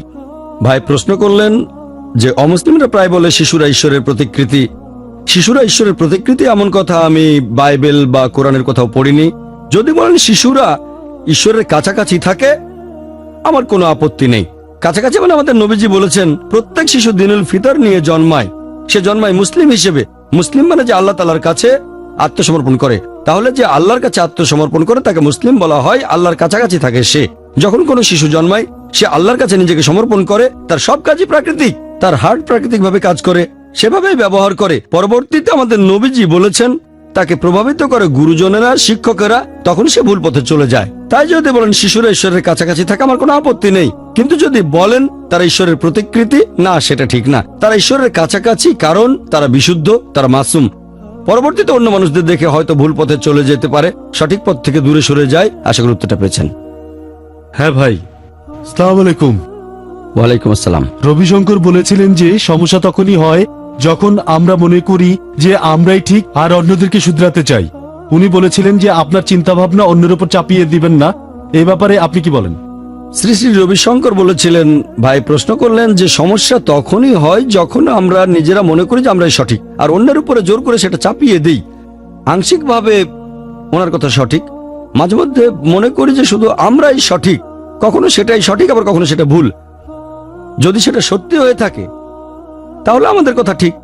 ভাই প্রশ্ন করলেন যে অমুসলিমরা প্রায় বলে শিশুরা ঈশ্বরের প্রতিকৃতি। শিশুরা ঈশ্বরের প্রতিকৃতি এমন কথা আমি বাইবেল বা কোরআনের কোথাও পড়িনি। যদি বলেন শিশুরা ঈশ্বরের কাছাকাছি থাকে, আমার কোনো আপত্তি নেই। কাছাকাছি মানে আমাদের নবীজি বলেছেন প্রত্যেক শিশু দিনুল ফিতর নিয়ে জন্মায়, সে জন্মায় মুসলিম হিসেবে। মুসলিম মানে যে আল্লাহ তাআলার কাছে আত্মসমর্পণ করে। তাহলে যে আল্লাহর কাছে আত্মসমর্পণ করে তাকে মুসলিম বলা হয়, আল্লাহর কাছাকাছি থাকে সে। যখন কোনো শিশু জন্মায় সে আল্লাহর কাছে নিজেকে সমর্পণ করে, তার সব কাজই প্রাকৃতিক, তার হার্ট প্রাকৃতিক ভাবে কাজ করে, সেভাবেই ব্যবহার করে। পরবর্তীতে আমাদের নবীজি বলেছেন তাকে প্রভাবিত করে গুরুজনেরা, শিক্ষকেরা, তখন সে ভুল পথে চলে যায়। তাই যদি বলেন শিশুরা ঈশ্বরের কাছাকাছি থাকে, আমার কোনো আপত্তি নেই। কিন্তু যদি বলেন তারা ঈশ্বরের প্রতিকৃতি, না, সেটা ঠিক না। তারা ঈশ্বরের কাছাকাছি কারণ তারা বিশুদ্ধ, তারা মাসুম। পরবর্তীতে অন্য মানুষদের দেখে হয়তো ভুল পথে চলে যেতে পারে, সঠিক পথ থেকে দূরে সরে যায়। আশা করি উত্তরটা পেয়েছেন। হ্যাঁ ভাই, আসসালামু আলাইকুম। ওয়ালাইকুম আসসালাম। রবিশঙ্কর বলেছিলেন যে সমস্যা তখনই হয় যখন আমরা মনে করি যে আমরাই ঠিক আর অন্যদেরকে শুধরাতে চাই। উনি বলেছিলেন যে আপনার চিন্তা ভাবনা অন্যের উপর চাপিয়ে দিবেন না। এই ব্যাপারে আপনি কি বলেন? শ্রী শ্রী রবিশঙ্কর বলেছিলেন, ভাই প্রশ্ন করলেন যে সমস্যা তখনই হয় যখন আমরা নিজেরা মনে করি যে আমরাই সঠিক আর অন্যের উপরে জোর করে সেটা চাপিয়ে দিই। আংশিকভাবে ওনার কথা সঠিক। মাঝে মধ্যে মনে করি যে শুধু আমরাই সঠিক, কখনো সেটাই সঠিক আবার কখনো সেটা ভুল। যদি সেটা সত্যি হয়ে থাকে তাহলে আমাদের কথা ঠিক,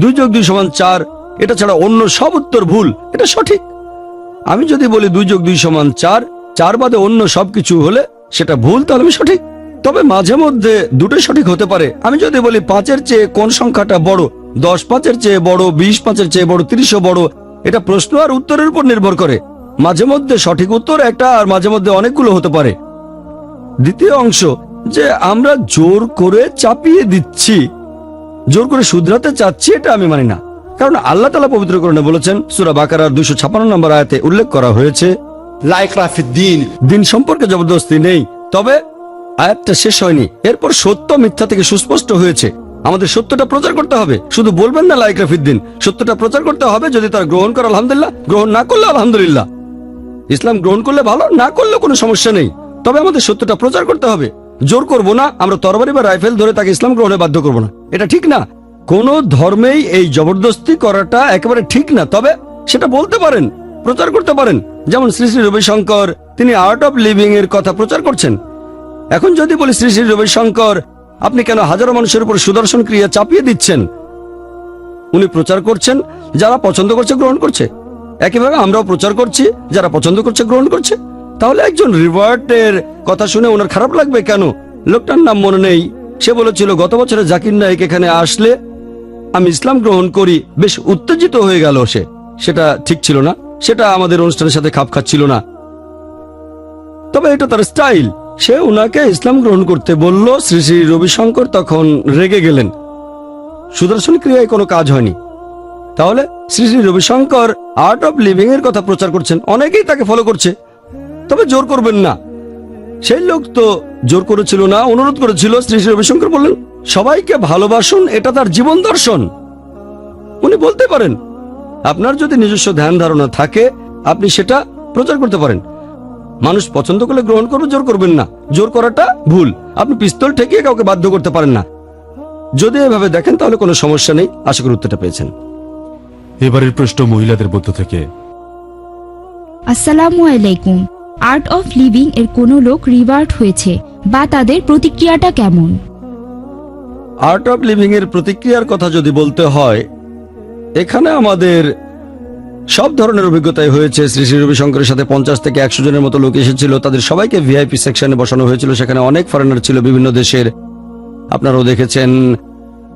2 + 2 = 4, এটা ছাড়া অন্য সব উত্তর ভুল, এটা সঠিক। আমি যদি বলি 2 + 2 = 4, 4 বাদে অন্য সবকিছু হলে সেটা ভুল, তাহলে আমি সঠিক। তবে মাঝে মধ্যে দুটোই সঠিক হতে পারে। আমি যদি বলি 5-এর চেয়ে কোন সংখ্যাটা বড়, 10 5-এর চেয়ে বড়, 20 5-এর চেয়ে বড়, 30ও বড়, এটা প্রশ্ন আর উত্তরের উপর নির্ভর করে। মাঝে মধ্যে সঠিক উত্তর একটা আর মাঝে মধ্যে অনেকগুলো হতে পারে। দ্বিতীয় অংশ, যে আমরা জোর করে চাপিয়ে দিচ্ছি, জোর করে শুধরাতে চাচ্ছি, এটা আমি মানি না। কারণ আল্লাহ তাআলা পবিত্র কোরআনে বলেছেন, সূরা বাকারার 256 নম্বর আয়াতে উল্লেখ করা হয়েছে, লা ইকরাহা ফিদ্দীন। দিন সম্পর্কে জবরদস্তি নেই। তবে আয়াতটা শেষ হয়নি, এরপর সত্য মিথ্যা থেকে সুস্পষ্ট হয়েছে। আমাদের সত্যটা প্রচার করতে হবে, শুধু বলবেন না লা ইকরাহা ফিদ্দীন। সত্যটা প্রচার করতে হবে। যদি তারা গ্রহণ করে আলহামদুলিল্লাহ, গ্রহণ না করলে আলহামদুলিল্লাহ। ইসলাম গ্রহণ করলে ভালো, না করলে কোনো সমস্যা নেই। তবে আমাদের সত্যটা প্রচার করতে হবে। জোর করব না, আমরা তরবারি বা রাইফেল ধরে তাকে ইসলাম গ্রহণে বাধ্য করব না, এটা ঠিক না। কোন ধর্মেই এই জবরদস্তি করাটা একেবারে ঠিক না। তবে সেটা বলতে পারেন, প্রচার করতে পারেন। যেমন শ্রী শ্রী রবিশঙ্কর, তিনি আর্ট অফ লিভিং এর কথা প্রচার করছেন। এখন যদি বলি, শ্রী শ্রী রবিশঙ্কর, আপনি কেন হাজারো মানুষের উপর সুদর্শন ক্রিয়া চাপিয়ে দিচ্ছেন? উনি প্রচার করছেন, যারা পছন্দ করছে গ্রহণ করছে। একইভাবে আমরাও প্রচার করছি, যারা পছন্দ করছে গ্রহণ করছে। তাহলে একজন রিভার্টের কথা শুনে ওনার খারাপ লাগবে কেন? লোকটার নাম মনে নেই, সে বলেছিল গত বছরে জাকির নায়েক এখানে আসলে আমি ইসলাম গ্রহণ করি, বেশ উত্তেজিত হয়ে গেল সে। সেটা ঠিক ছিল না, সেটা আমাদের অনুষ্ঠানের সাথে খাপ খাচ্ছিল না। তবে এটা তার স্টাইল। সে উনাকে ইসলাম গ্রহণ করতে বলল। শ্রী শ্রী রবিশঙ্কর তখন রেগে গেলেন। সুদর্শন ক্রিয়ায় কোনো কাজ হয়নি। তাহলে Shri Shri Ravishankar art of living এর কথা প্রচার করছেন, অনেকেই তাকে ফলো করছে। তবে জোর করবেন না। সেই লোক তো জোর করেছিল না, অনুরোধ করেছিল। শ্রী শ্রী রবিশঙ্কর বললেন, সবাইকে ভালোবাসুন, এটা তার জীবন দর্শন। উনি বলতে পারেন, আপনার যদি নিজস্ব ধ্যান ধারণা থাকে আপনি সেটা প্রচার করতে পারেন। মানুষ পছন্দ করলে গ্রহণ করবে, জোর করবেন না। জোর করাটা ভুল। আপনি পিস্তল ঠেকিয়ে কাউকে বাধ্য করতে পারেন না। যদি এভাবে দেখেন তাহলে কোনো সমস্যা নেই। আশা করি উত্তরটা পেয়েছেন। এবারের প্রশ্ন মহিলাদের মধ্য থেকে। আসসালামু আলাইকুম। আর্ট অফ লিভিং এর কোনো লোক রিভার্ট হয়েছে বা তাদের প্রতিক্রিয়াটা কেমন? আর্ট অফ লিভিং এর প্রতিক্রিয়ার কথা যদি বলতে হয়, এখানে আমাদের সব ধরনের অভিজ্ঞতাই হয়েছে। শ্রী শ্রী রবিশঙ্করের সাথে 50 থেকে 100 জনের মতো লোক এসেছিল। তাদের সবাইকে ভিআইপি সেকশনে বসানো হয়েছিল। সেখানে অনেক ফরেনার ছিল বিভিন্ন দেশের, আপনারাও দেখেছেন।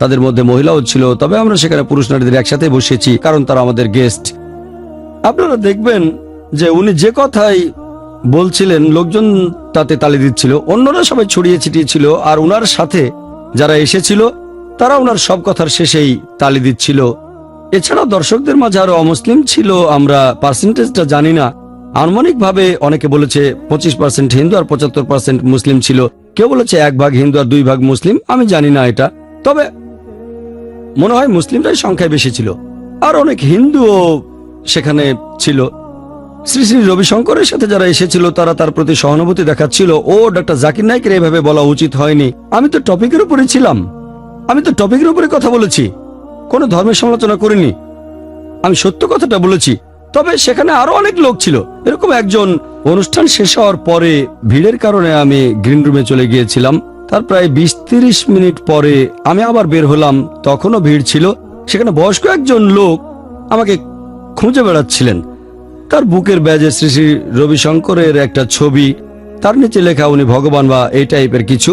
তাদের মধ্যে মহিলাও ছিল। তবে আমরা সেখানে পুরুষ নারীদের একসাথে বসেছি, কারণ তারা আমাদের গেস্ট। আপনারা দেখবেন যে উনি যে কথাই বলছিলেন লোকজন তাতে তালি দিচ্ছিল, অন্যরা সবাই ছড়িয়ে ছিটিয়ে ছিল। আর উনার সাথে যারা এসেছিল তারা উনার সব কথার শেষেই তালি দিচ্ছিল। এছাড়া দর্শকদের মাঝে আরো অমুসলিম ছিল। আমরা পার্সেন্টেজটা জানি না, আনুমানিক ভাবে অনেকে বলেছে 25% হিন্দু আর 75% মুসলিম ছিল। কেউ বলেছে 1 ভাগ হিন্দু আর 2 ভাগ মুসলিম, আমি জানি না এটা। তবে মনে হয় মুসলিমরাই সংখ্যায় বেশি ছিল, আর অনেক হিন্দুও সেখানে ছিল। শ্রী শ্রী রবিশঙ্করের সাথে যারা এসেছিল তারা তার প্রতি সহানুভূতি দেখাচ্ছিল। ও ডক্টর জাকির নায়েকের এভাবে বলা উচিত হয়নি। আমি তো টপিকের উপরে ছিলাম, আমি তো টপিকের উপরে কথা বলেছি, কোনো ধর্মের সমালোচনা করিনি। আমি সত্য কথাটা বলেছি। তবে সেখানে আরো অনেক লোক ছিল। এরকম একজন অনুষ্ঠান শেষ হওয়ার পরে ভিড়ের কারণে আমি গ্রিন রুমে চলে গিয়েছিলাম। তার প্রায় 20-30 মিনিট পরে আমি আবার বের হলাম, তখনও ভিড় ছিল। সেখানে বয়স্ক একজন লোক আমাকে খুঁজে বেড়াচ্ছিলেন। তার বুকের ব্যাজে শ্রী শ্রী রবিশঙ্করের একটা ছবি, তার নিচে লেখা উনি ভগবান বা এই টাইপের কিছু।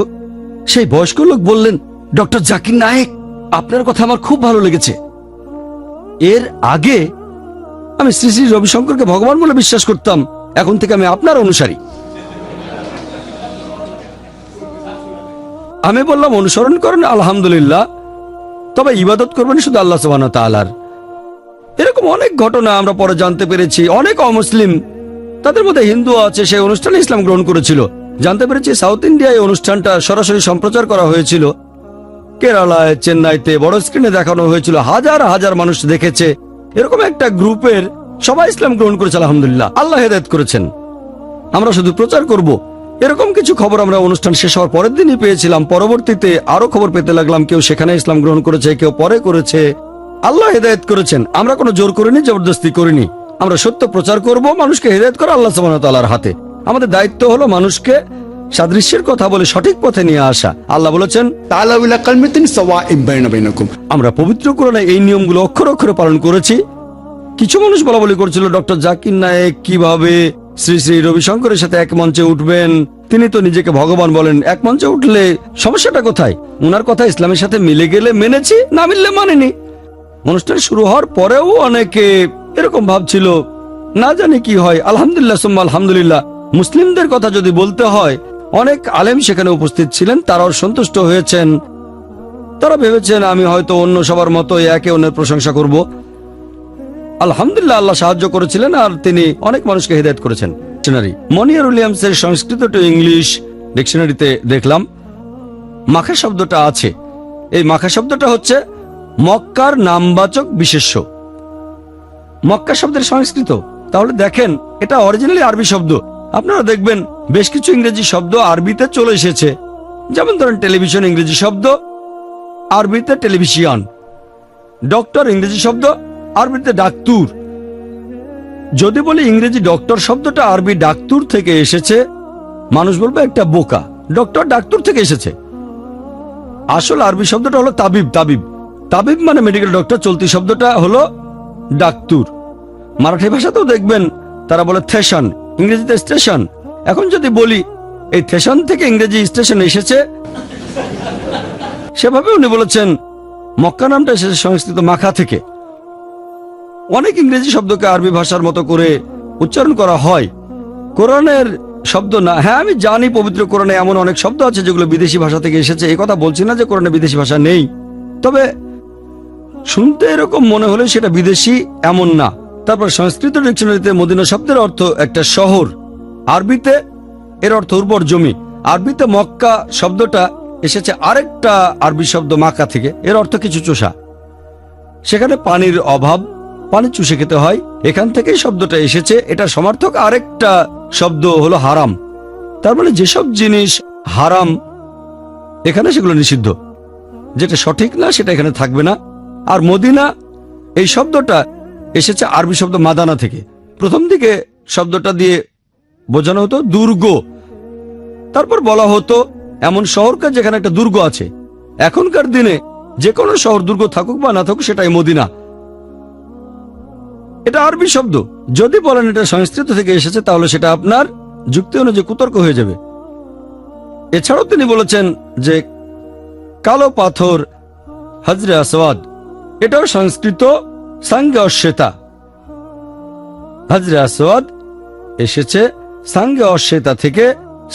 সেই বয়স্ক লোক বললেন, ডক্টর জাকির নায়েক, আপনার কথা আমার খুব ভালো লেগেছে। এর আগে আমি শ্রী শ্রী রবিশঙ্করকে ভগবান বলে বিশ্বাস করতাম, এখন থেকে আমি আপনার অনুসারী। আমি বললাম, অনুসরণ করেন আলহামদুলিল্লাহ, তবে ইবাদত করবেন শুধু আল্লাহ সুবহানাহু ওয়া তাআলার। এরকম অনেক ঘটনা আমরা পরে জানতে পেরেছি। অনেক অমুসলিম, তাদের মধ্যে হিন্দু আছে, সেই অনুষ্ঠানে ইসলাম গ্রহণ করেছিল। জানতে পেরেছি সাউথ ইন্ডিয়ায় অনুষ্ঠানটা সরাসরি সম্প্রচার করা হয়েছিল। কেরালায়, চেন্নাইতে বড় স্ক্রিনে দেখানো হয়েছিল, হাজার হাজার মানুষ দেখেছে। এরকম একটা গ্রুপের সবাই ইসলাম গ্রহণ করেছে, আলহামদুলিল্লাহ, আল্লাহ হেদায়েত করেছেন। আমরা শুধু প্রচার করব, এরকম কিছু খবর আমরা অনুষ্ঠান শেষ হওয়ার পরের দিনই পেয়েছিলাম। পরবর্তীতে আরো খবর পেতে লাগলাম, কেউ সেখানে ইসলাম গ্রহণ করেছে, কেউ পরে করেছে। আল্লাহ হেদায়েত করেছেন, আমরা কোনো জোর করিনি, জবরদস্তি করিনি। আমরা সত্য প্রচার করব, মানুষকে হেদায়েত করা আল্লাহ সুবহানাহু ওয়া তাআলার হাতে। আমাদের দায়িত্ব হলো মানুষকে সাদৃশ্যের কথা বলে সঠিক পথে নিয়ে আসা। আল্লাহ বলেছেন, তাআলাউ ইলা কালিমাতিন সাওয়াইন বাইনাকুম। আমরা পবিত্র কোরআনে এই নিয়মগুলো অক্ষর অক্ষরে পালন করেছি। কিছু মানুষ বলা বলি করছিল ডক্টর জাকির নায়েক কিভাবে শ্রী শ্রী রবিশঙ্করের সাথে এক মঞ্চে উঠবেন, তিনি তো নিজেকে ভগবান বলেন, এক মঞ্চে উঠলে সমস্যাটা কোথায়? উনার কথা ইসলামের সাথে মিলে গেলে মেনেছি, না মিললে মানেনি। অনুষ্ঠান শুরু হওয়ার পরেও অনেকে এরকম ভাবছিল, না জানি কি হয়। আলহামদুলিল্লাহ সুম্মা আলহামদুলিল্লাহ, মুসলিমদের কথা যদি বলতে হয়, অনেক আলেম সেখানে উপস্থিত ছিলেন, তারাও সন্তুষ্ট হয়েছেন। তারা ভেবেছেন আমি হয়তো অন্য সবার মতো একে অন্যের প্রশংসা করব। আলহামদুলিল্লাহ, আল্লাহ সাহায্য করেছিলেন আর তিনি অনেক মানুষকে হিদায়াত করেছেন। ডিকশনারি মনিয়ার উইলিয়ামসের সংস্কৃত টু ইংলিশ ডিকশনারিতে দেখলাম মাখা শব্দটা আছে। এই মাখা শব্দটা হচ্ছে মক্কার নামবাচক বিশেষ্য। মক্কা শব্দের সংস্কৃত, তাহলে দেখেন এটা অরিজিনালি আরবি শব্দ। আপনারা দেখবেন বেশ কিছু ইংরেজি শব্দ আরবিতে চলে এসেছে, যেমন ধরেন টেলিভিশন ইংরেজি শব্দ, আরবিতে টেলিভিশন। ডক্টর ইংরেজি শব্দ, আরবিতে ডাক্তুর। যদি বলি ইংরেজি ডক্টর শব্দটা আরবি ডাক্তুর থেকে এসেছে, মানুষ বলবে একটা বোকা, ডক্টর ডাক্তুর থেকে এসেছে। আসল আরবি শব্দটা হলো তাবিব। তাবিব তাবিব মানে মেডিকেল ডক্টর, চলতি শব্দটা হলো ডাক্তুর। মারাঠি ভাষাতেও দেখবেন তারা বলে থেশন, ইংরেজিতে স্টেশন। এখন যদি বলি এই থেশন থেকে ইংরেজি স্টেশন এসেছে, সেভাবে উনি বলেছেন মক্কা নামটা এসেছে সংস্কৃত মাখা থেকে। অনেক ইংরেজি শব্দকে আরবি ভাষার মতো করে উচ্চারণ করা হয়, কোরআনের শব্দ না। হ্যাঁ, আমি জানি পবিত্র কোরআনে এমন অনেক শব্দ আছে যেগুলো বিদেশি ভাষা থেকে এসেছে। এই কথা বলছি না যে কোরআনে বিদেশি ভাষা নেই, তবে শুনতে এরকম মনে হলে সেটা বিদেশি এমন না। তারপর সংস্কৃত ডিকশনারিতে মদিনা শব্দের অর্থ একটা শহর, আরবিতে এর অর্থ উর্বর জমি। আরবিতে মক্কা শব্দটা এসেছে আরেকটা আরবি শব্দ মাক্কা থেকে, এর অর্থ কিছু চোষা। সেখানে পানির অভাব, পানি চুষে খেতে হয়, এখান থেকেই শব্দটা এসেছে। এটা সমার্থক আরেকটা শব্দ হলো হারাম। তার মানে যেসব জিনিস হারাম এখানে সেগুলো নিষিদ্ধ, যেটা সঠিক না সেটা এখানে থাকবে না। আর মদিনা এই শব্দটা এসেছে আরবি শব্দ মাদানা থেকে। প্রথম দিকে শব্দটা দিয়ে বোঝানো হতো দুর্গ, তারপর বলা হতো এমন শহরকে যেখানে একটা দুর্গ আছে। এখনকার দিনে যে কোনো শহর দুর্গ থাকুক বা না থাকুক সেটাই মদিনা। এটা আরবি শব্দ। যদি বলেন এটা সংস্কৃত থেকে এসেছে, তাহলে সেটা আপনার যুক্তি অনুযায়ী কুতর্ক হয়ে যাবে। এছাড়াও তিনি বলেছেন যে কালো পাথর হজরে আসওয়াদ, এটাও সংস্কৃত সাঙ্গে অশ্বেতা। হজরে আসওয়াদ এসেছে সাঙ্গে অশ্বেতা থেকে।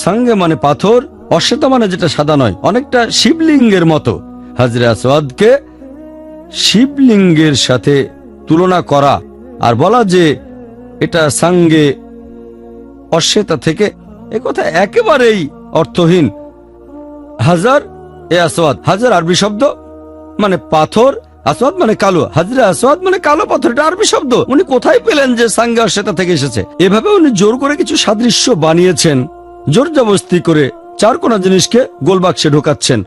সাঙ্গে মানে পাথর, অশ্বেতা মানে যেটা সাদা নয়, অনেকটা শিবলিঙ্গের মতো। হজরে আসওয়াদকে শিবলিঙ্গের সাথে তুলনা করা আর বলা যে এটা সাঙ্গে অশ্বেতা থেকে, এ কথা একেবারেই অর্থহীন। হাজার এ আসওয়াদ, হাজার আরবি শব্দ মানে পাথর, আসওয়াদ মানে কালো। হাজরে আসওয়াদ মানে কালো পাথর, এটা আরবি শব্দ। উনি কোথায় পেলেন যে সাঙ্গে অশ্বেতা থেকে এসেছে? এভাবে উনি জোর করে কিছু সাদৃশ্য বানিয়েছেন, জোর জবরদস্তি করে চার কোনা জিনিসকে গোল বাক্সে ঢোকাচ্ছেন।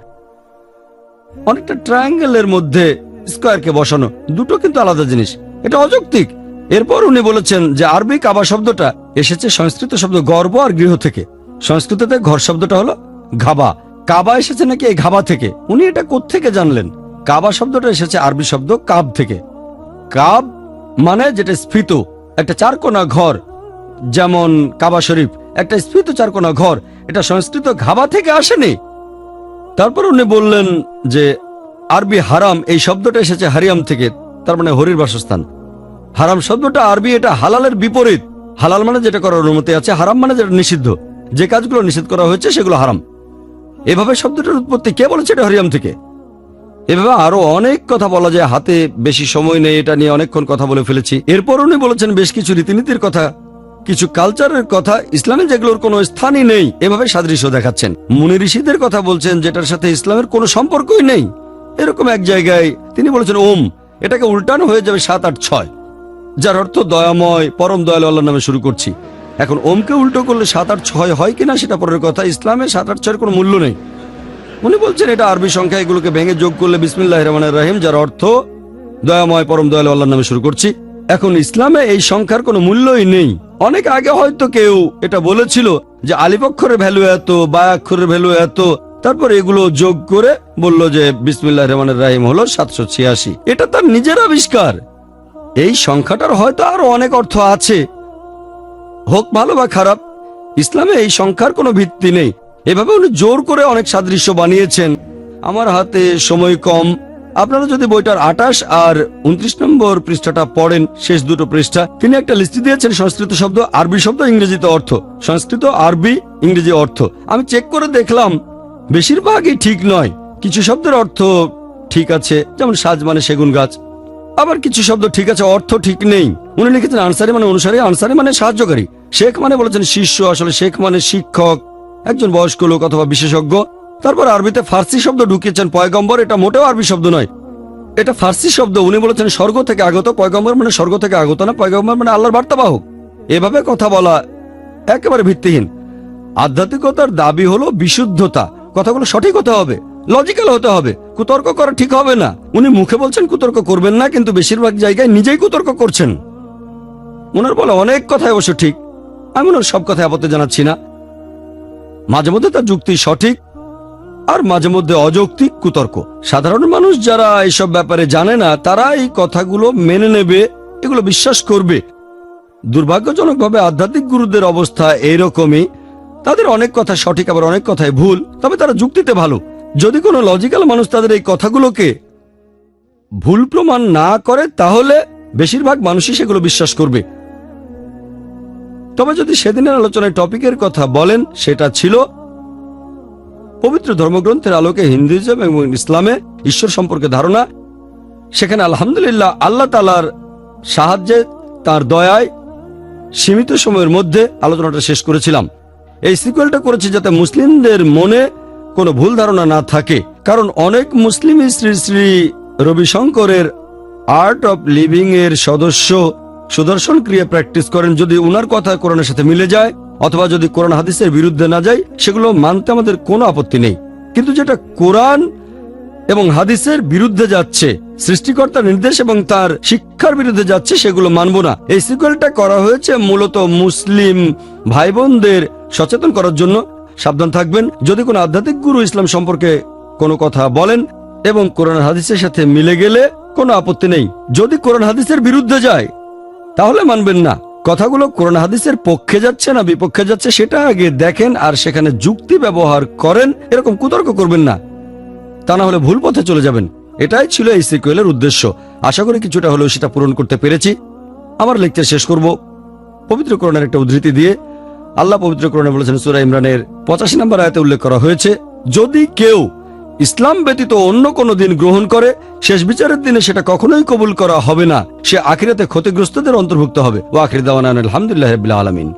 অনেকটা ট্রায়াঙ্গেলের মধ্যে স্কোয়ারকে বসানো, দুটো কিন্তু আলাদা জিনিস, এটা অযৌক্তিক। এরপর উনি বলেছেন যে আরবি কাবা শব্দটা এসেছে সংস্কৃত শব্দ গর্ব আর গৃহ থেকে। সংস্কৃততে ঘর শব্দটা হলো ঘাবা, কাবা এসেছে নাকি এই ঘাবা থেকে। উনি এটা কোত্থেকে জানলেন? কাবা শব্দটা এসেছে আরবি শব্দ কাব থেকে। কাব মানে যেটা স্ফীত, একটা চারকোনা ঘর, যেমন কাবা শরীফ একটা স্ফীত চারকোনা ঘর, এটা সংস্কৃত ঘাবা থেকে আসেনি। তারপর উনি বললেন যে আরবি হারাম এই শব্দটা এসেছে হারিয়াম থেকে, তার মানে হরির বাসস্থান। হারাম শব্দটা আরবি, এটা হালালের বিপরীত। হালাল মানে যেটা করার অনুমতি আছে, হারাম মানে যেটা নিষিদ্ধ। যে কাজগুলো নিষিদ্ধ করা হয়েছে সেগুলো হারাম। এভাবে শব্দটার উৎপত্তি কে বলেছে? এটা হরিয়াম থেকে। এভাবে আরো অনেক কথা বলা যায়, হাতে বেশি সময় নেই, এটা নিয়ে অনেকক্ষণ কথা বলে ফেলেছি। এরপর উনি বলেছেন বেশ কিছু রীতিনীতির কথা, কিছু কালচারের কথা, ইসলামে যেগুলোর কোনো স্থানই নেই, এভাবে সাদৃশ্য দেখাচ্ছেন। মুনি ঋষিদের কথা বলছেন যেটার সাথে ইসলামের কোনো সম্পর্কই নেই। এরকম এক জায়গায় তিনি বলেছেন ওম, এটাকে উল্টানো হয়ে যাবে 7, 8, 6, যার অর্থ দয়াময় পরম দয়ালু আল্লাহর নামে শুরু করছি। এখন ওমকে উল্টো করলে 7, 8, 6 হয় কিনা সেটা পরের কথা। ইসলামে 7, 8, 6 এর কোনো মূল্য নেই। উনি বলছেন এটা আরবি সংখ্যা, এগুলোকে ভেঙে যোগ করলে বিসমিল্লাহির রহমানির রহিম, যার অর্থ দয়াময় পরম দয়ালু আল্লাহর নামে শুরু করছি। এখন ইসলামে এই সংখ্যার কোনো মূল্যই নেই। অনেক আগে হয়তো কেউ এটা বলেছিল যে আলিফ অক্ষরের ভ্যালু এত, বা অক্ষরের ভ্যালু এত, তারপর এগুলো যোগ করে বলল যে বিসমিল্লাহির রহমানির রহিম হলো 786। এটা তার নিজের আবিষ্কার। এই সংখ্যাটার হয়তো আরো অনেক অর্থ আছে, হোক ভালো বা খারাপ। ইসলামে এই সংখ্যার কোনো ভিত্তি নেই। এভাবে উনি জোর করে অনেক সাদৃশ্য বানিয়েছেন। আমার হাতে সময় কম, আপনারা যদি বইটার 28 আর 29 নম্বর পৃষ্ঠাটা পড়েন, শেষ দুটো পৃষ্ঠা, তিনি একটা লিস্ট দিয়েছেন সংস্কৃত শব্দ, আরবি শব্দ, ইংরেজিতে অর্থ, সংস্কৃত, আরবি, ইংরেজি অর্থ। আমি চেক করে দেখলাম বেশিরভাগই ঠিক নয়। কিছু শব্দের অর্থ ঠিক আছে, যেমন সাজ মানে সেগুন গাছ, আবার কিছু শব্দ ঠিক আছে, অর্থ ঠিক নেই। উনি লিখেছেন আনসারি মানে অনুসারী, আনসারি মানে সাহায্যকারী, শেখ মানে বলেছেন শিষ্য, আসলে শেখ মানে শিক্ষক, একজন বয়স্ক লোক অথবা বিশেষজ্ঞ। তারপর আরবিতে ফার্সি শব্দ ঢুকিয়েছেন পয়গম্বর, এটা মোটেও আরবি শব্দ নয়, এটা ফার্সি শব্দ। উনি বলেছেন স্বর্গ থেকে আগত, পয়গম্বর মানে স্বর্গ থেকে আগত না, পয়গম্বর মানে আল্লাহর বার্তাবাহক। এভাবে কথা বলা একেবারে ভিত্তিহীন। আধ্যাত্মিকতার দাবি হলো বিশুদ্ধতা, কথাগুলো সঠিক হতে হবে, লজিক্যাল হতে হবে, কুতর্ক করা ঠিক হবে না। উনি মুখে বলছেন কুতর্ক করবেন না, কিন্তু বেশিরভাগ জায়গায় নিজেই কুতর্ক করছেন। ওনার বলে অনেক কথাই অবশ্য ঠিক, আমি ওনার সব কথায় আপত্তি জানাচ্ছি না। মাঝে মধ্যে তার যুক্তি সঠিক, আর মাঝে মধ্যে অযৌক্তিক কুতর্ক। সাধারণ মানুষ যারা এইসব ব্যাপারে জানে না, তারা এই কথাগুলো মেনে নেবে, এগুলো বিশ্বাস করবে। দুর্ভাগ্যজনকভাবে আধ্যাত্মিক গুরুদের অবস্থা এইরকমই। তাদের অনেক কথা সঠিক, আবার অনেক কথাই ভুল, তবে তারা যুক্তিতে ভালো। যদি কোনো লজিক্যাল মানুষ তাদের এই কথাগুলোকে ভুল প্রমাণ না করে, তাহলে বেশিরভাগ মানুষই সেগুলো বিশ্বাস করবে। তবে যদি সেদিনের আলোচনায় টপিকের কথা বলেন, সেটা ছিল পবিত্র ধর্মগ্রন্থের আলোকে হিন্দুইজম এবং ইসলামে ঈশ্বর সম্পর্কে ধারণা। সেখানে আলহামদুলিল্লাহ আল্লাহ তাআলার সাহায্যে, তার দয়ায় সীমিত সময়ের মধ্যে আলোচনাটা শেষ করেছিলাম। এই সিকুয়েলটা করেছি যাতে মুসলিমদের মনে কোনো ভুল ধারণা না থাকে, কারণ অনেক মুসলিমই শ্রী শ্রী রবিশঙ্করের আর্ট অফ লিভিং এর সদস্য সুদর্শন ক্রিয়া প্র্যাকটিস করেন। যদি উনার কথা কোরআনের সাথে মিলে যায়, অথবা যদি কোরআন হাদিসের বিরুদ্ধে না যায়, সেগুলো মানতে আমাদের কোনো আপত্তি নেই। কিন্তু যেটা কোরআন এবং হাদিসের বিরুদ্ধে যাচ্ছে, সৃষ্টিকর্তার নির্দেশ এবং তার শিক্ষার বিরুদ্ধে যাচ্ছে, সেগুলো মানব না। এই সিকুয়েলটা করা হয়েছে মূলত মুসলিম ভাই বোনদের সচেতন করার জন্য। সাবধান থাকবেন, যদি কোনো আধ্যাত্মিক গুরু ইসলাম সম্পর্কে কোনো কথা বলেন এবং কোরআন হাদিসের সাথে মিলে গেলে কোনো আপত্তি নেই। যদি কোরআন হাদিসের বিরুদ্ধে যায়, তাহলে মানবেন না। কথাগুলো কোরআন হাদিসের পক্ষে যাচ্ছে না বিপক্ষে যাচ্ছে, সেটা আগে দেখেন, আর সেখানে যুক্তি ব্যবহার করেন। এরকম কুতর্ক করবেন না, তা না হলে ভুল পথে চলে যাবেন। এটাই ছিল এই সিকুয়েলের উদ্দেশ্য। আশা করি কিছুটা হলেও সেটা পূরণ করতে পেরেছি। আমার লেকচার শেষ করব পবিত্র কোরআনের একটা উদ্ধৃতি দিয়ে। আল্লাহ পবিত্র কোরআনে বলেছেন, সূরা ইমরানের 85 নম্বর আয়াতে উল্লেখ করা হয়েছে, যদি কেউ ইসলাম ব্যতীত অন্য কোনো দিন গ্রহণ করে, শেষ বিচারের দিনে সেটা কখনোই কবুল করা হবে না, সে আখিরাতে ক্ষতিগ্রস্তদের অন্তর্ভুক্ত হবে। ওয়া আখির দাওয়ানা আলহামদুলিল্লাহি রাব্বিল আলামিন।